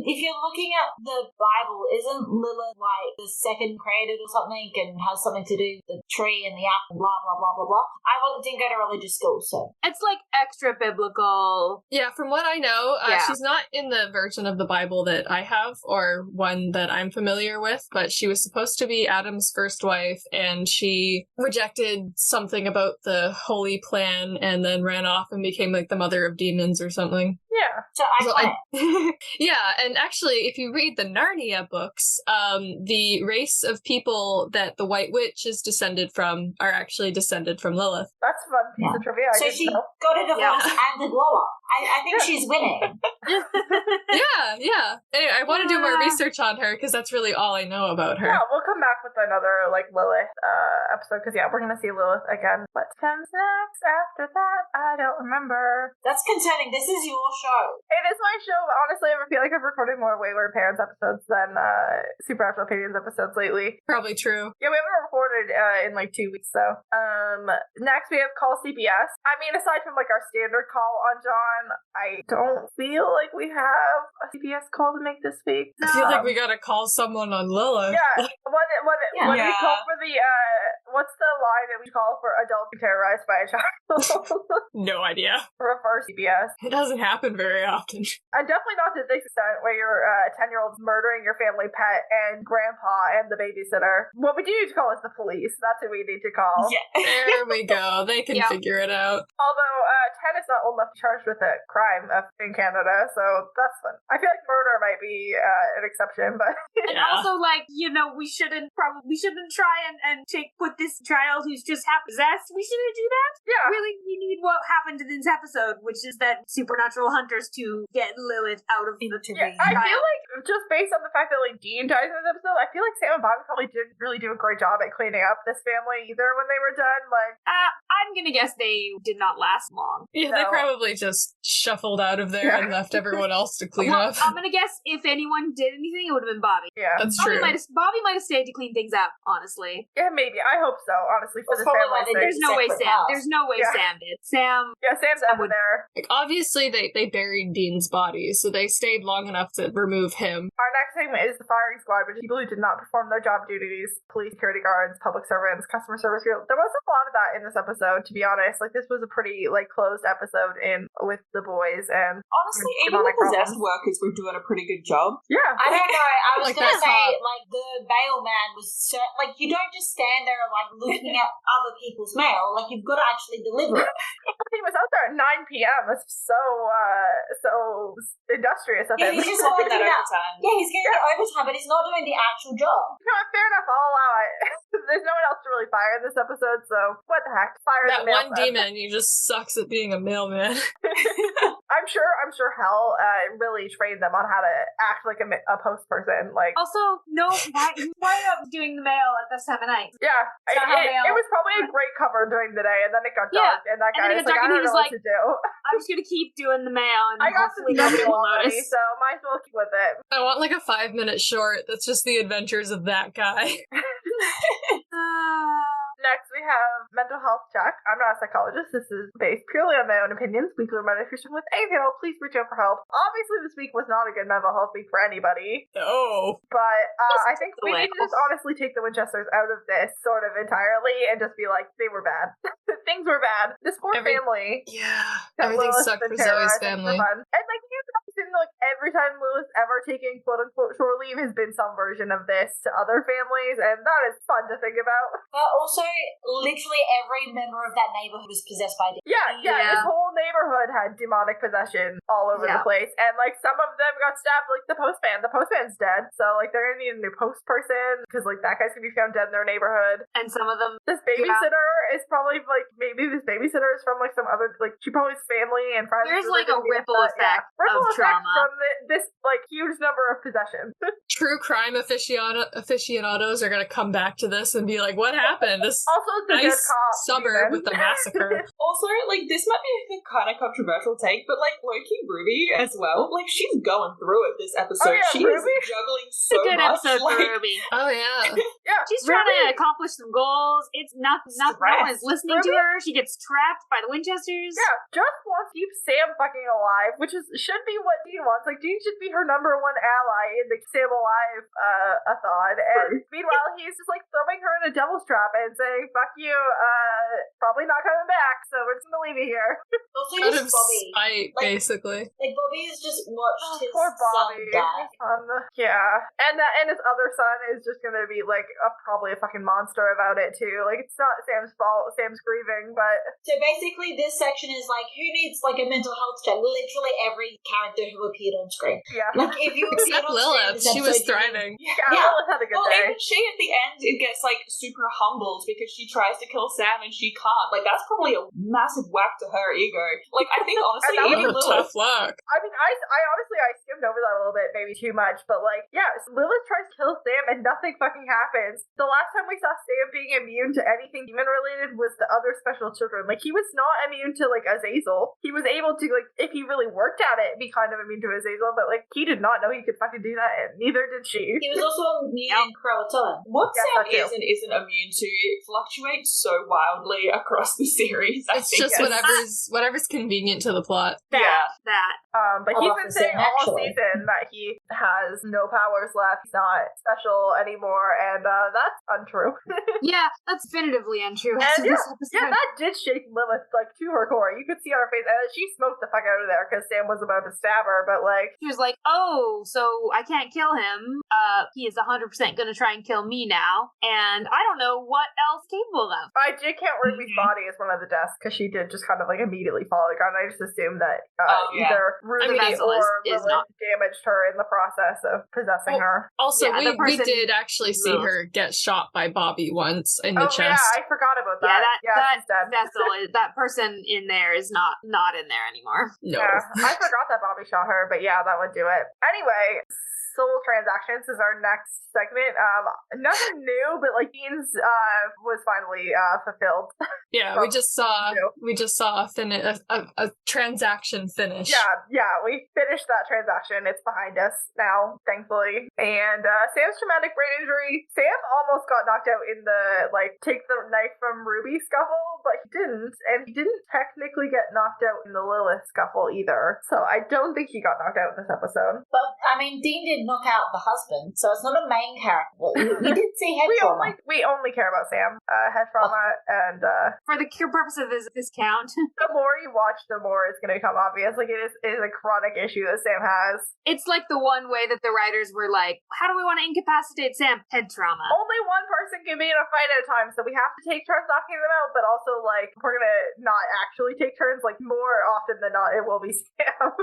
Speaker 6: if you're looking at the Bible, isn't Lilith the second created or something, and has something to do with the tree and the apple, blah blah blah blah blah? I didn't go to religious school, so
Speaker 3: It's extra biblical.
Speaker 5: Yeah, from what I know,
Speaker 3: Yeah.
Speaker 5: she's not in the version of the Bible that I have, or one that I'm familiar with, but she was supposed to be Adam's first wife, and she rejected something about the holy plan, and then ran off and became the mother of demons or something.
Speaker 4: Yeah.
Speaker 6: so
Speaker 5: Yeah, and actually, if you read the Narnia books, the race of people that the White Witch is descended from are actually descended from Lilith.
Speaker 4: That's a fun piece of trivia. I
Speaker 6: So
Speaker 4: didn't
Speaker 6: she
Speaker 4: know.
Speaker 6: got a divorce and a glow up. I think she's winning.
Speaker 5: Yeah. Anyway, I want to do more research on her because that's really all I know about her.
Speaker 4: Yeah, we'll come back with another Lilith episode because we're gonna see Lilith again. What comes next after that? I don't remember.
Speaker 6: That's concerning. This is your show.
Speaker 4: It is my show, but honestly, I feel like I've recorded more Wayward Parents episodes than Supernatural Opinions episodes lately.
Speaker 5: Probably true.
Speaker 4: Yeah, we haven't recorded in 2 weeks, so. Next we have Call CBS. Aside from our standard call on John, I don't feel like we have a CBS call to make this week.
Speaker 5: I feel like we gotta call someone on Lilith.
Speaker 4: Yeah, what did we call for the What's the line that we call for adults terrorized by a child?
Speaker 5: No idea.
Speaker 4: Reverse CPS.
Speaker 5: It doesn't happen very often.
Speaker 4: And definitely not to this extent where your 10-year-old's murdering your family pet and grandpa and the babysitter. What we do need to call is the police. That's who we need to call.
Speaker 2: Yeah.
Speaker 5: There we go. They can figure it out.
Speaker 4: Although 10 is not old enough to be charged with a crime in Canada, so that's fun. I feel like murder might be an exception, but...
Speaker 3: And also, like, you know, we shouldn't try and put this child who's just half possessed. We shouldn't do that.
Speaker 4: Yeah.
Speaker 3: Really, we need what happened in this episode, which is that supernatural hunters to get Lilith out of the terrain.
Speaker 4: I feel like, just based on the fact that, like, Dean dies in this episode, I feel like Sam and Bobby probably didn't really do a great job at cleaning up this family either when they were done. Like,
Speaker 3: I'm gonna guess they did not last long.
Speaker 5: Yeah, they probably just shuffled out of there and left everyone else to clean up.
Speaker 3: I'm gonna guess if anyone did anything, it would have been Bobby.
Speaker 4: Yeah.
Speaker 5: That's true.
Speaker 3: Bobby might have stayed to clean things up, honestly.
Speaker 4: Yeah, maybe. I hope so, honestly, for
Speaker 6: That's
Speaker 4: this
Speaker 6: probably
Speaker 4: family's
Speaker 6: why they
Speaker 4: sake.
Speaker 3: There's no way Sam. There's no way Sam did.
Speaker 4: Sam's over there.
Speaker 5: Like, obviously, they buried Dean's body, so they stayed long enough to remove him.
Speaker 4: Our next segment is the firing squad, which is people who did not perform their job duties. Police, security guards, public servants, customer service people. There was a lot of that in this episode, to be honest. Like, this was a pretty, like, closed episode with the boys, and
Speaker 2: honestly, even the possessed workers were doing a pretty good job.
Speaker 4: Yeah.
Speaker 6: I don't know. I was
Speaker 5: Like,
Speaker 6: going to
Speaker 5: that's
Speaker 6: say,
Speaker 5: hot.
Speaker 6: like, the mailman was like, you don't just stand there and, like, looking at other people's mail. Like, you've got to actually deliver it.
Speaker 4: He was out there at 9 p.m. That's so industrious of
Speaker 6: Yeah,
Speaker 4: him.
Speaker 6: he's just
Speaker 2: Working
Speaker 6: working
Speaker 2: that
Speaker 6: out.
Speaker 2: overtime.
Speaker 6: Yeah, he's getting the overtime, but he's not doing the actual job.
Speaker 4: You know what, fair enough, I'll allow it. There's no one else to really fire in this episode, so what the heck? Fire
Speaker 5: That
Speaker 4: the
Speaker 5: one
Speaker 4: mailman.
Speaker 5: demon, he just sucks at being a mailman.
Speaker 4: I'm sure Hell really trained them on how to act like a post person. Like,
Speaker 3: Also, no, why not doing the mail at this time of night?
Speaker 4: yeah,
Speaker 3: It's not how
Speaker 4: it was probably a great cover during the day, and then it got
Speaker 3: Yeah,
Speaker 4: dark, and that
Speaker 3: and
Speaker 4: guy
Speaker 3: then
Speaker 4: was
Speaker 3: it got
Speaker 4: like,
Speaker 3: dark,
Speaker 4: I
Speaker 3: and he
Speaker 4: don't know
Speaker 3: was
Speaker 4: what to do.
Speaker 3: I'm just gonna keep doing the mail, and
Speaker 4: I got some
Speaker 3: hopefully nobody
Speaker 4: visual
Speaker 3: will
Speaker 4: already,
Speaker 3: notice.
Speaker 4: so might as well keep with it.
Speaker 5: I want like a 5-minute short that's just the adventures of that guy.
Speaker 4: Next, we have mental health check. I'm not a psychologist. This is based purely on my own opinions. Weekly reminder, if you're struggling with anything at all, please reach out for help. Obviously, this week was not a good mental health week for anybody,
Speaker 5: Oh.
Speaker 4: but I think
Speaker 3: the
Speaker 4: we need to just honestly take the Winchesters out of this sort of entirely and just be like, they were bad. Things were bad. This poor family.
Speaker 5: Yeah.
Speaker 4: that
Speaker 5: Everything
Speaker 4: Lilith
Speaker 5: sucked
Speaker 4: been
Speaker 5: for Zoe's
Speaker 4: terrorizing
Speaker 5: family.
Speaker 4: for fun. And like, you assume like every time Lilith ever taking quote unquote shore leave has been some version of this to other families, and that is fun to think about.
Speaker 6: But also, literally every member of that neighborhood was possessed by demons.
Speaker 4: Yeah, this whole neighborhood had demonic possession all over the place, and like some of them got stabbed, like the postman. The postman's dead, so like they're gonna need a new post person because like that guy's gonna be found dead in their neighborhood.
Speaker 3: And some of them,
Speaker 4: This babysitter is probably like, maybe this babysitter is from like some other, like she probably has family and friends.
Speaker 3: there's
Speaker 4: who
Speaker 3: like
Speaker 4: live
Speaker 3: a
Speaker 4: in the-
Speaker 3: ripple effect
Speaker 4: ripple
Speaker 3: of
Speaker 4: effect
Speaker 3: trauma.
Speaker 4: from this like huge number of possessions.
Speaker 5: True crime aficionados are gonna come back to this and be like, what happened? This
Speaker 4: Also, the
Speaker 5: nice
Speaker 4: dead cop
Speaker 5: suburb
Speaker 4: demon.
Speaker 5: with a massacre.
Speaker 2: Also, like, this might be a kind of controversial take, but, like, Loki Ruby as well, like, she's going through it this episode.
Speaker 4: yeah,
Speaker 2: She
Speaker 4: Ruby?
Speaker 2: is juggling
Speaker 3: It's
Speaker 2: so
Speaker 3: a good
Speaker 2: much.
Speaker 3: episode for
Speaker 2: Like,
Speaker 3: Ruby.
Speaker 5: Oh yeah.
Speaker 4: Yeah,
Speaker 3: She's trying
Speaker 4: Ruby-
Speaker 3: to accomplish some goals. It's no one is listening to her. She gets trapped by the Winchesters.
Speaker 4: Yeah, just wants to keep Sam fucking alive, which should be what Dean wants. Like, Dean should be her number one ally in the Sam Alive a-thon. And meanwhile, he's just like throwing her in a devil's trap and saying, fuck you, probably not coming back, so we're just gonna leave you here.
Speaker 6: Also,
Speaker 5: Out
Speaker 6: just
Speaker 5: of
Speaker 6: Bobby.
Speaker 5: spite,
Speaker 6: Like-
Speaker 5: basically.
Speaker 6: Like, Bobby has just watched his
Speaker 4: Poor
Speaker 6: son
Speaker 4: Bobby.
Speaker 6: die.
Speaker 4: Yeah. And his other son is just gonna be like probably a fucking monster about it too. Like, it's not Sam's fault. Sam's grieving, but
Speaker 6: So basically, this section is like, who needs like a mental health check? Literally every character who appeared on screen.
Speaker 4: yeah.
Speaker 6: Like, if you appeared
Speaker 5: Except
Speaker 6: on screen,
Speaker 5: Lilith,
Speaker 6: this
Speaker 5: she was
Speaker 6: episode, you
Speaker 5: thriving.
Speaker 4: Yeah,
Speaker 6: Yeah.
Speaker 4: Lilith had a good
Speaker 2: well,
Speaker 4: day.
Speaker 2: even she at the end, it gets, like, super humbled because she tries to kill Sam and she can't. Like, that's probably a massive whack to her ego. Like, I think, honestly,
Speaker 4: And that
Speaker 2: even
Speaker 5: What a
Speaker 2: Lilith...
Speaker 5: tough luck.
Speaker 4: I mean, I honestly, I skimmed over that a little bit, maybe too much, but like, yeah, Lilith tries to kill Sam and nothing fucking happens. The last time we saw Sam being immune to anything demon related was the other special children. Like, he was not immune to like Azazel. He was able to, like, if he really worked at it, be kind of immune to Azazel, but like, he did not know he could fucking do that, and neither did she.
Speaker 6: He was also immune in Croatoan.
Speaker 2: What
Speaker 4: Yes,
Speaker 2: Sam
Speaker 4: that too.
Speaker 2: is and isn't immune to fluctuates so wildly across the series. I
Speaker 5: It's
Speaker 2: think
Speaker 5: just whatever's convenient to the plot.
Speaker 2: Yeah.
Speaker 3: That.
Speaker 4: But
Speaker 6: Well,
Speaker 4: he's
Speaker 6: that's
Speaker 4: been
Speaker 6: the
Speaker 4: saying
Speaker 6: same,
Speaker 4: all
Speaker 6: actually.
Speaker 4: season that he has no powers left. He's not special anymore, and that's untrue.
Speaker 3: Yeah, that's definitively untrue.
Speaker 4: And
Speaker 3: This episode.
Speaker 4: yeah, that did shake Lilith, like, to her core. You could see on her face, she smoked the fuck out of there because Sam was about to stab her, but, like...
Speaker 3: She was like, oh, so I can't kill him. He is 100% gonna try and kill me now, and I don't know what else capable of.
Speaker 4: I did count Ruby's body as one of the deaths, because she did just kind of, like, immediately fall to the ground. I just assumed that either Ruby or Lilith damaged her in the process of possessing her.
Speaker 5: Also, we did actually see her get shot by Bobby once in the chest.
Speaker 4: Yeah, I forgot about that. She's dead.
Speaker 3: That person in there is not in there anymore.
Speaker 5: No.
Speaker 4: Yeah, I forgot that Bobby shot her, but yeah, that would do it. Anyway, Soul Transactions is our next segment. Nothing new, but like Dean's was finally fulfilled.
Speaker 5: Yeah, we just saw a transaction finish.
Speaker 4: Yeah, we finished that transaction. It's behind us now, thankfully. And Sam's traumatic brain injury. Sam almost got knocked out in the take the knife from Ruby scuffle, but he didn't, and he didn't technically get knocked out in the Lilith scuffle either. So I don't think he got knocked out in this episode.
Speaker 6: But I mean, Dean did knock out the husband, so it's not a main character. We did see head trauma.
Speaker 4: We only care about Sam. Head trauma, and
Speaker 3: for the purpose of this count.
Speaker 4: The more you watch, the more it's going to become obvious. Like, it is a chronic issue that Sam has.
Speaker 3: It's like the one way that the writers were like, how do we want to incapacitate Sam? Head trauma.
Speaker 4: Only one person can be in a fight at a time, so we have to take turns knocking them out, but also, like, we're going to not actually take turns. Like, more often than not, it will be Sam.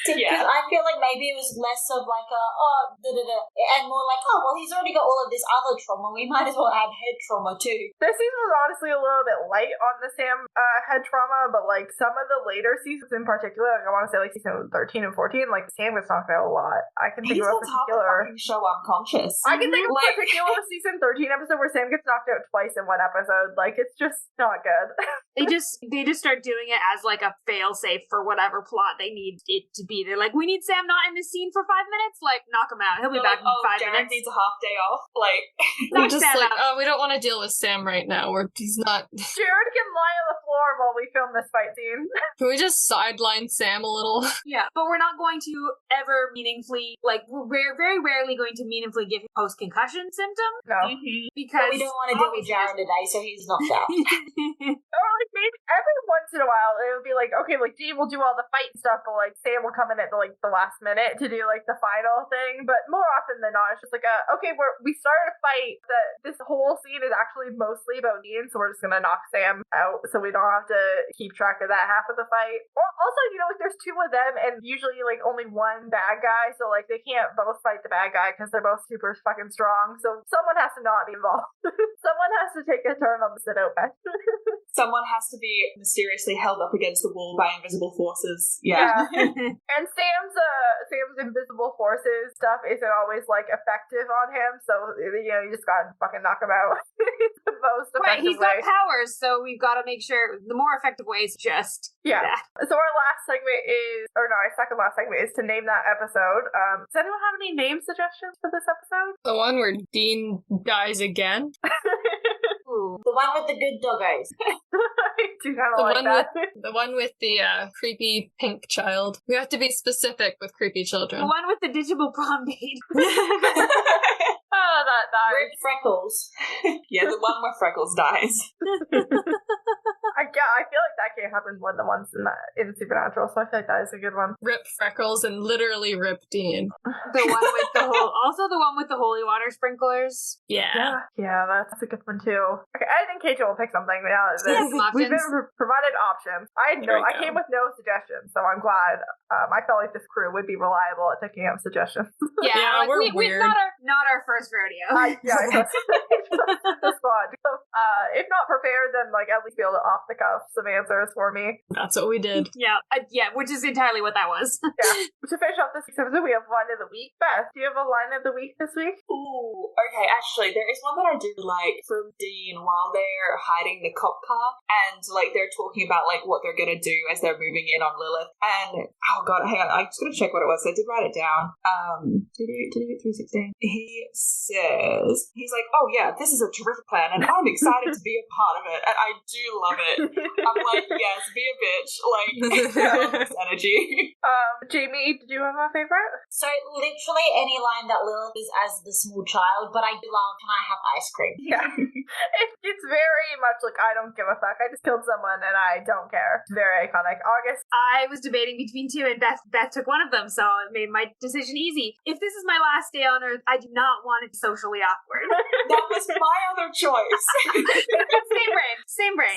Speaker 6: Because I feel like maybe it was less of like and more like, oh, well, he's already got all of this other trauma. We might as well add head trauma too.
Speaker 4: This season was honestly a little bit light on the Sam head trauma, but like some of the later seasons in particular, like I want to say like season 13 and 14, like Sam gets knocked out a lot. I can think of a particular
Speaker 2: show unconscious.
Speaker 4: I can think of a particular season 13 episode where Sam gets knocked out twice in one episode. Like, it's just not good.
Speaker 3: They just start doing it as like a fail-safe for whatever plot they need it to be. They're like, we need Sam not in this scene for 5 minutes. Like, knock him out. He'll be back in 5
Speaker 2: Jared
Speaker 3: minutes.
Speaker 2: needs a half day off. Like,
Speaker 5: we're just Sam like, we don't want to deal with Sam right now. He's not.
Speaker 4: Jared can lie on the floor while we film this fight scene.
Speaker 5: Can we just sideline Sam a little?
Speaker 3: Yeah, but we're not going to ever meaningfully, like, we're very rarely going to meaningfully give him post-concussion symptoms.
Speaker 4: No.
Speaker 3: Because
Speaker 6: we don't want to deal with Jared today, so he's knocked out.
Speaker 4: Or like maybe every once in a while it would be like, okay, like Dean will do all the fight stuff, but like Sam will come in at the last minute to do like the final thing. But more often than not, it's just like we started a fight that this whole scene is actually mostly about Dean, so we're just gonna knock Sam out so we don't have to keep track of that half of the fight. Or also, like there's two of them and usually like only one bad guy, so like they can't both fight the bad guy because they're both super fucking strong. So someone has to not be involved. Someone has to take a turn on the sit out bench.
Speaker 2: Someone has to be mysteriously held up against the wall by invisible forces.
Speaker 4: Yeah. And Sam's invisible forces stuff isn't always like effective on him, so you just gotta fucking knock him out. The most effective
Speaker 3: he's got powers, so we've got to make sure the more effective way is just that.
Speaker 4: So our second last segment is to name that episode. Does anyone have any name suggestions for this episode?
Speaker 5: The one where Dean dies again.
Speaker 3: Ooh.
Speaker 6: The one with the good doggos.
Speaker 4: I do kind of like that.
Speaker 5: The one with the creepy pink child. We have to be specific with creepy children.
Speaker 3: The one with the digital prom date.
Speaker 4: Oh, that dies.
Speaker 6: Rip Freckles.
Speaker 2: Yeah, the one where Freckles dies.
Speaker 4: I feel like that can't happen more than once in Supernatural, so I feel like that is a good one.
Speaker 5: Rip Freckles and literally Rip Dean.
Speaker 3: The one with the one with the holy water sprinklers.
Speaker 5: Yeah,
Speaker 4: that's a good one too. Okay, I think KJ will pick something now. We've been provided options. I came with no suggestions, so I'm glad. I felt like this crew would be reliable at picking up suggestions.
Speaker 3: Yeah,
Speaker 5: we're weird.
Speaker 3: Not our first rodeo.
Speaker 4: The squad. If not prepared, then like at least be able to off the cuff some answers for me.
Speaker 5: That's what we did.
Speaker 3: Yeah, which is entirely what that was.
Speaker 4: Yeah. To finish off this episode, we have line of the week. Beth, do you have a line of the week this week?
Speaker 2: Ooh, okay. Actually, there is one that I do like from Dean while they're hiding the cop car, and like they're talking about like what they're gonna do as they're moving in on Lilith. And oh god, hang on, I just gotta check what it was. I did write it down. 316. He says he's like, oh yeah, this is a terrific plan, and I'm excited to be a part of it, and I do love it. I'm like, yes, be a bitch. Like, I love this energy.
Speaker 4: Jamie, did you have a favorite?
Speaker 6: So literally any line that Lilith is as the small child, but I do love, can I have ice cream?
Speaker 4: Yeah. If It's very much like, I don't give a fuck. I just killed someone and I don't care. It's very iconic. August.
Speaker 3: I was debating between two, and Beth took one of them, so it made my decision easy. If this is my last day on Earth, I do not want it to be socially awkward.
Speaker 2: That was my other choice.
Speaker 3: Same brain.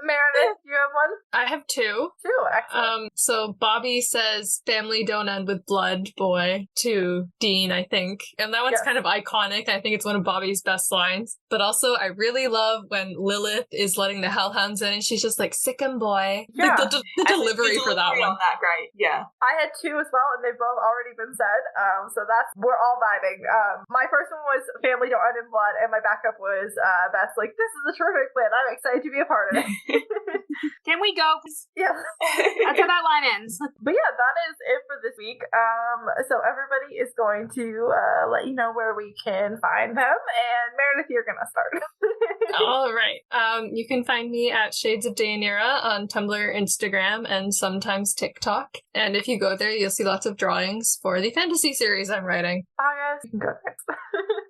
Speaker 4: Meredith, you have one?
Speaker 5: I have two.
Speaker 4: Two, excellent.
Speaker 5: So Bobby says family don't end with blood, boy, to Dean, I think. And that one's kind of iconic. I think it's one of Bobby's best lines. But also, I really love when Lilith is letting the hellhounds in and she's just like, sick 'em, boy.
Speaker 4: Yeah.
Speaker 5: Like, the delivery for that one.
Speaker 2: On that, great. Yeah.
Speaker 4: I had two as well, and they've both already been said. So we're all vibing. My first one was family don't end in blood, and my backup was Beth's like, this is a terrific plan. I'm excited to be a part of it.
Speaker 3: Can we go?
Speaker 4: Yeah.
Speaker 3: That's how that line ends.
Speaker 4: But yeah, that is it for this week. So everybody is going to let you know where we can find them. And Meredith, you're going to start.
Speaker 5: All right. You can find me at Shades of Dayanira on Tumblr, Instagram, and sometimes TikTok. And if you go there, you'll see lots of drawings for the fantasy series I'm writing.
Speaker 4: August, you can go next.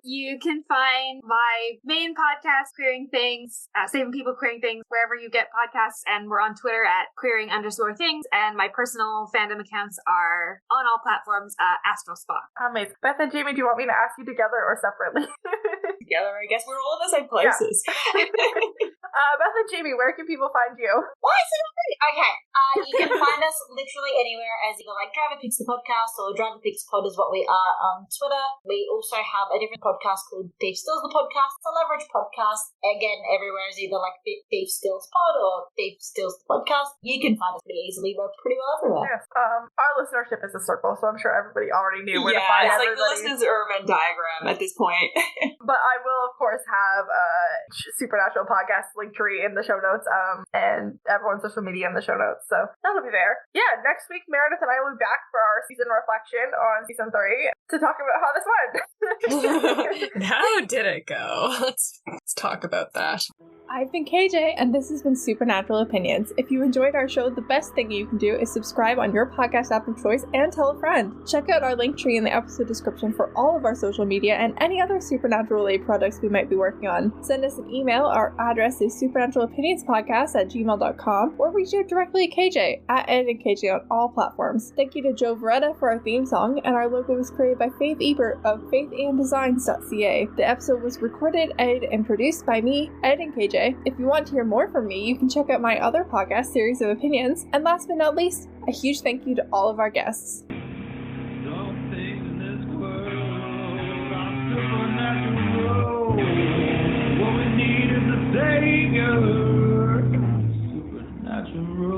Speaker 3: You can find my main podcast, Queering Things, Saving People Queering Things, wherever you get podcasts, and we're on Twitter at queering_things, and my personal fandom accounts are on all platforms, Astral Spa.
Speaker 4: Amazing. Beth and Jamie, do you want me to ask you together or separately?
Speaker 2: Together, I guess. We're all in the same places.
Speaker 4: Yeah. Beth and Jamie, where can people find you?
Speaker 6: Why is it free? Okay. You can find us literally anywhere as either like Driver Picks the Podcast or Driver Picks Pod is what we are on Twitter. We also have a different podcast called Thief Steals the Podcast. It's a leverage podcast. Again, everywhere is either like Thief Steals Pod or Thief Steals the Podcast. You can find us pretty easily. We're pretty well everywhere.
Speaker 4: Yes. Our listenership is a circle, so I'm sure everybody already knew where to find everybody.
Speaker 2: It's like the listeners are a Venn diagram at this point.
Speaker 4: But I will, of course, have Supernatural Podcast link tree in the show notes, and everyone's social media in the show notes, so that'll be there. Yeah, next week, Meredith and I will be back for our season reflection on season 3 to talk about how this went.
Speaker 5: How did it go? Let's talk about that.
Speaker 1: I've been KJ, and this has been Supernatural Opinions. If you enjoyed our show, the best thing you can do is subscribe on your podcast app of choice and tell a friend. Check out our link tree in the episode description for all of our social media and any other Supernatural-related projects we might be working on. Send us an email. Our address is supernaturalopinionspodcast@gmail.com, or reach out directly at KJ, at @KJ on all platforms. Thank you to Joe Veretta for our theme song, and our logo was created by Faith Ebert of faithanddesigns.ca. The episode was recorded, edited, and produced by me, Ed and KJ. If you want to hear more from me, you can check out my other podcast, Series of Opinions. And last but not least, a huge thank you to all of our guests. Supernatural.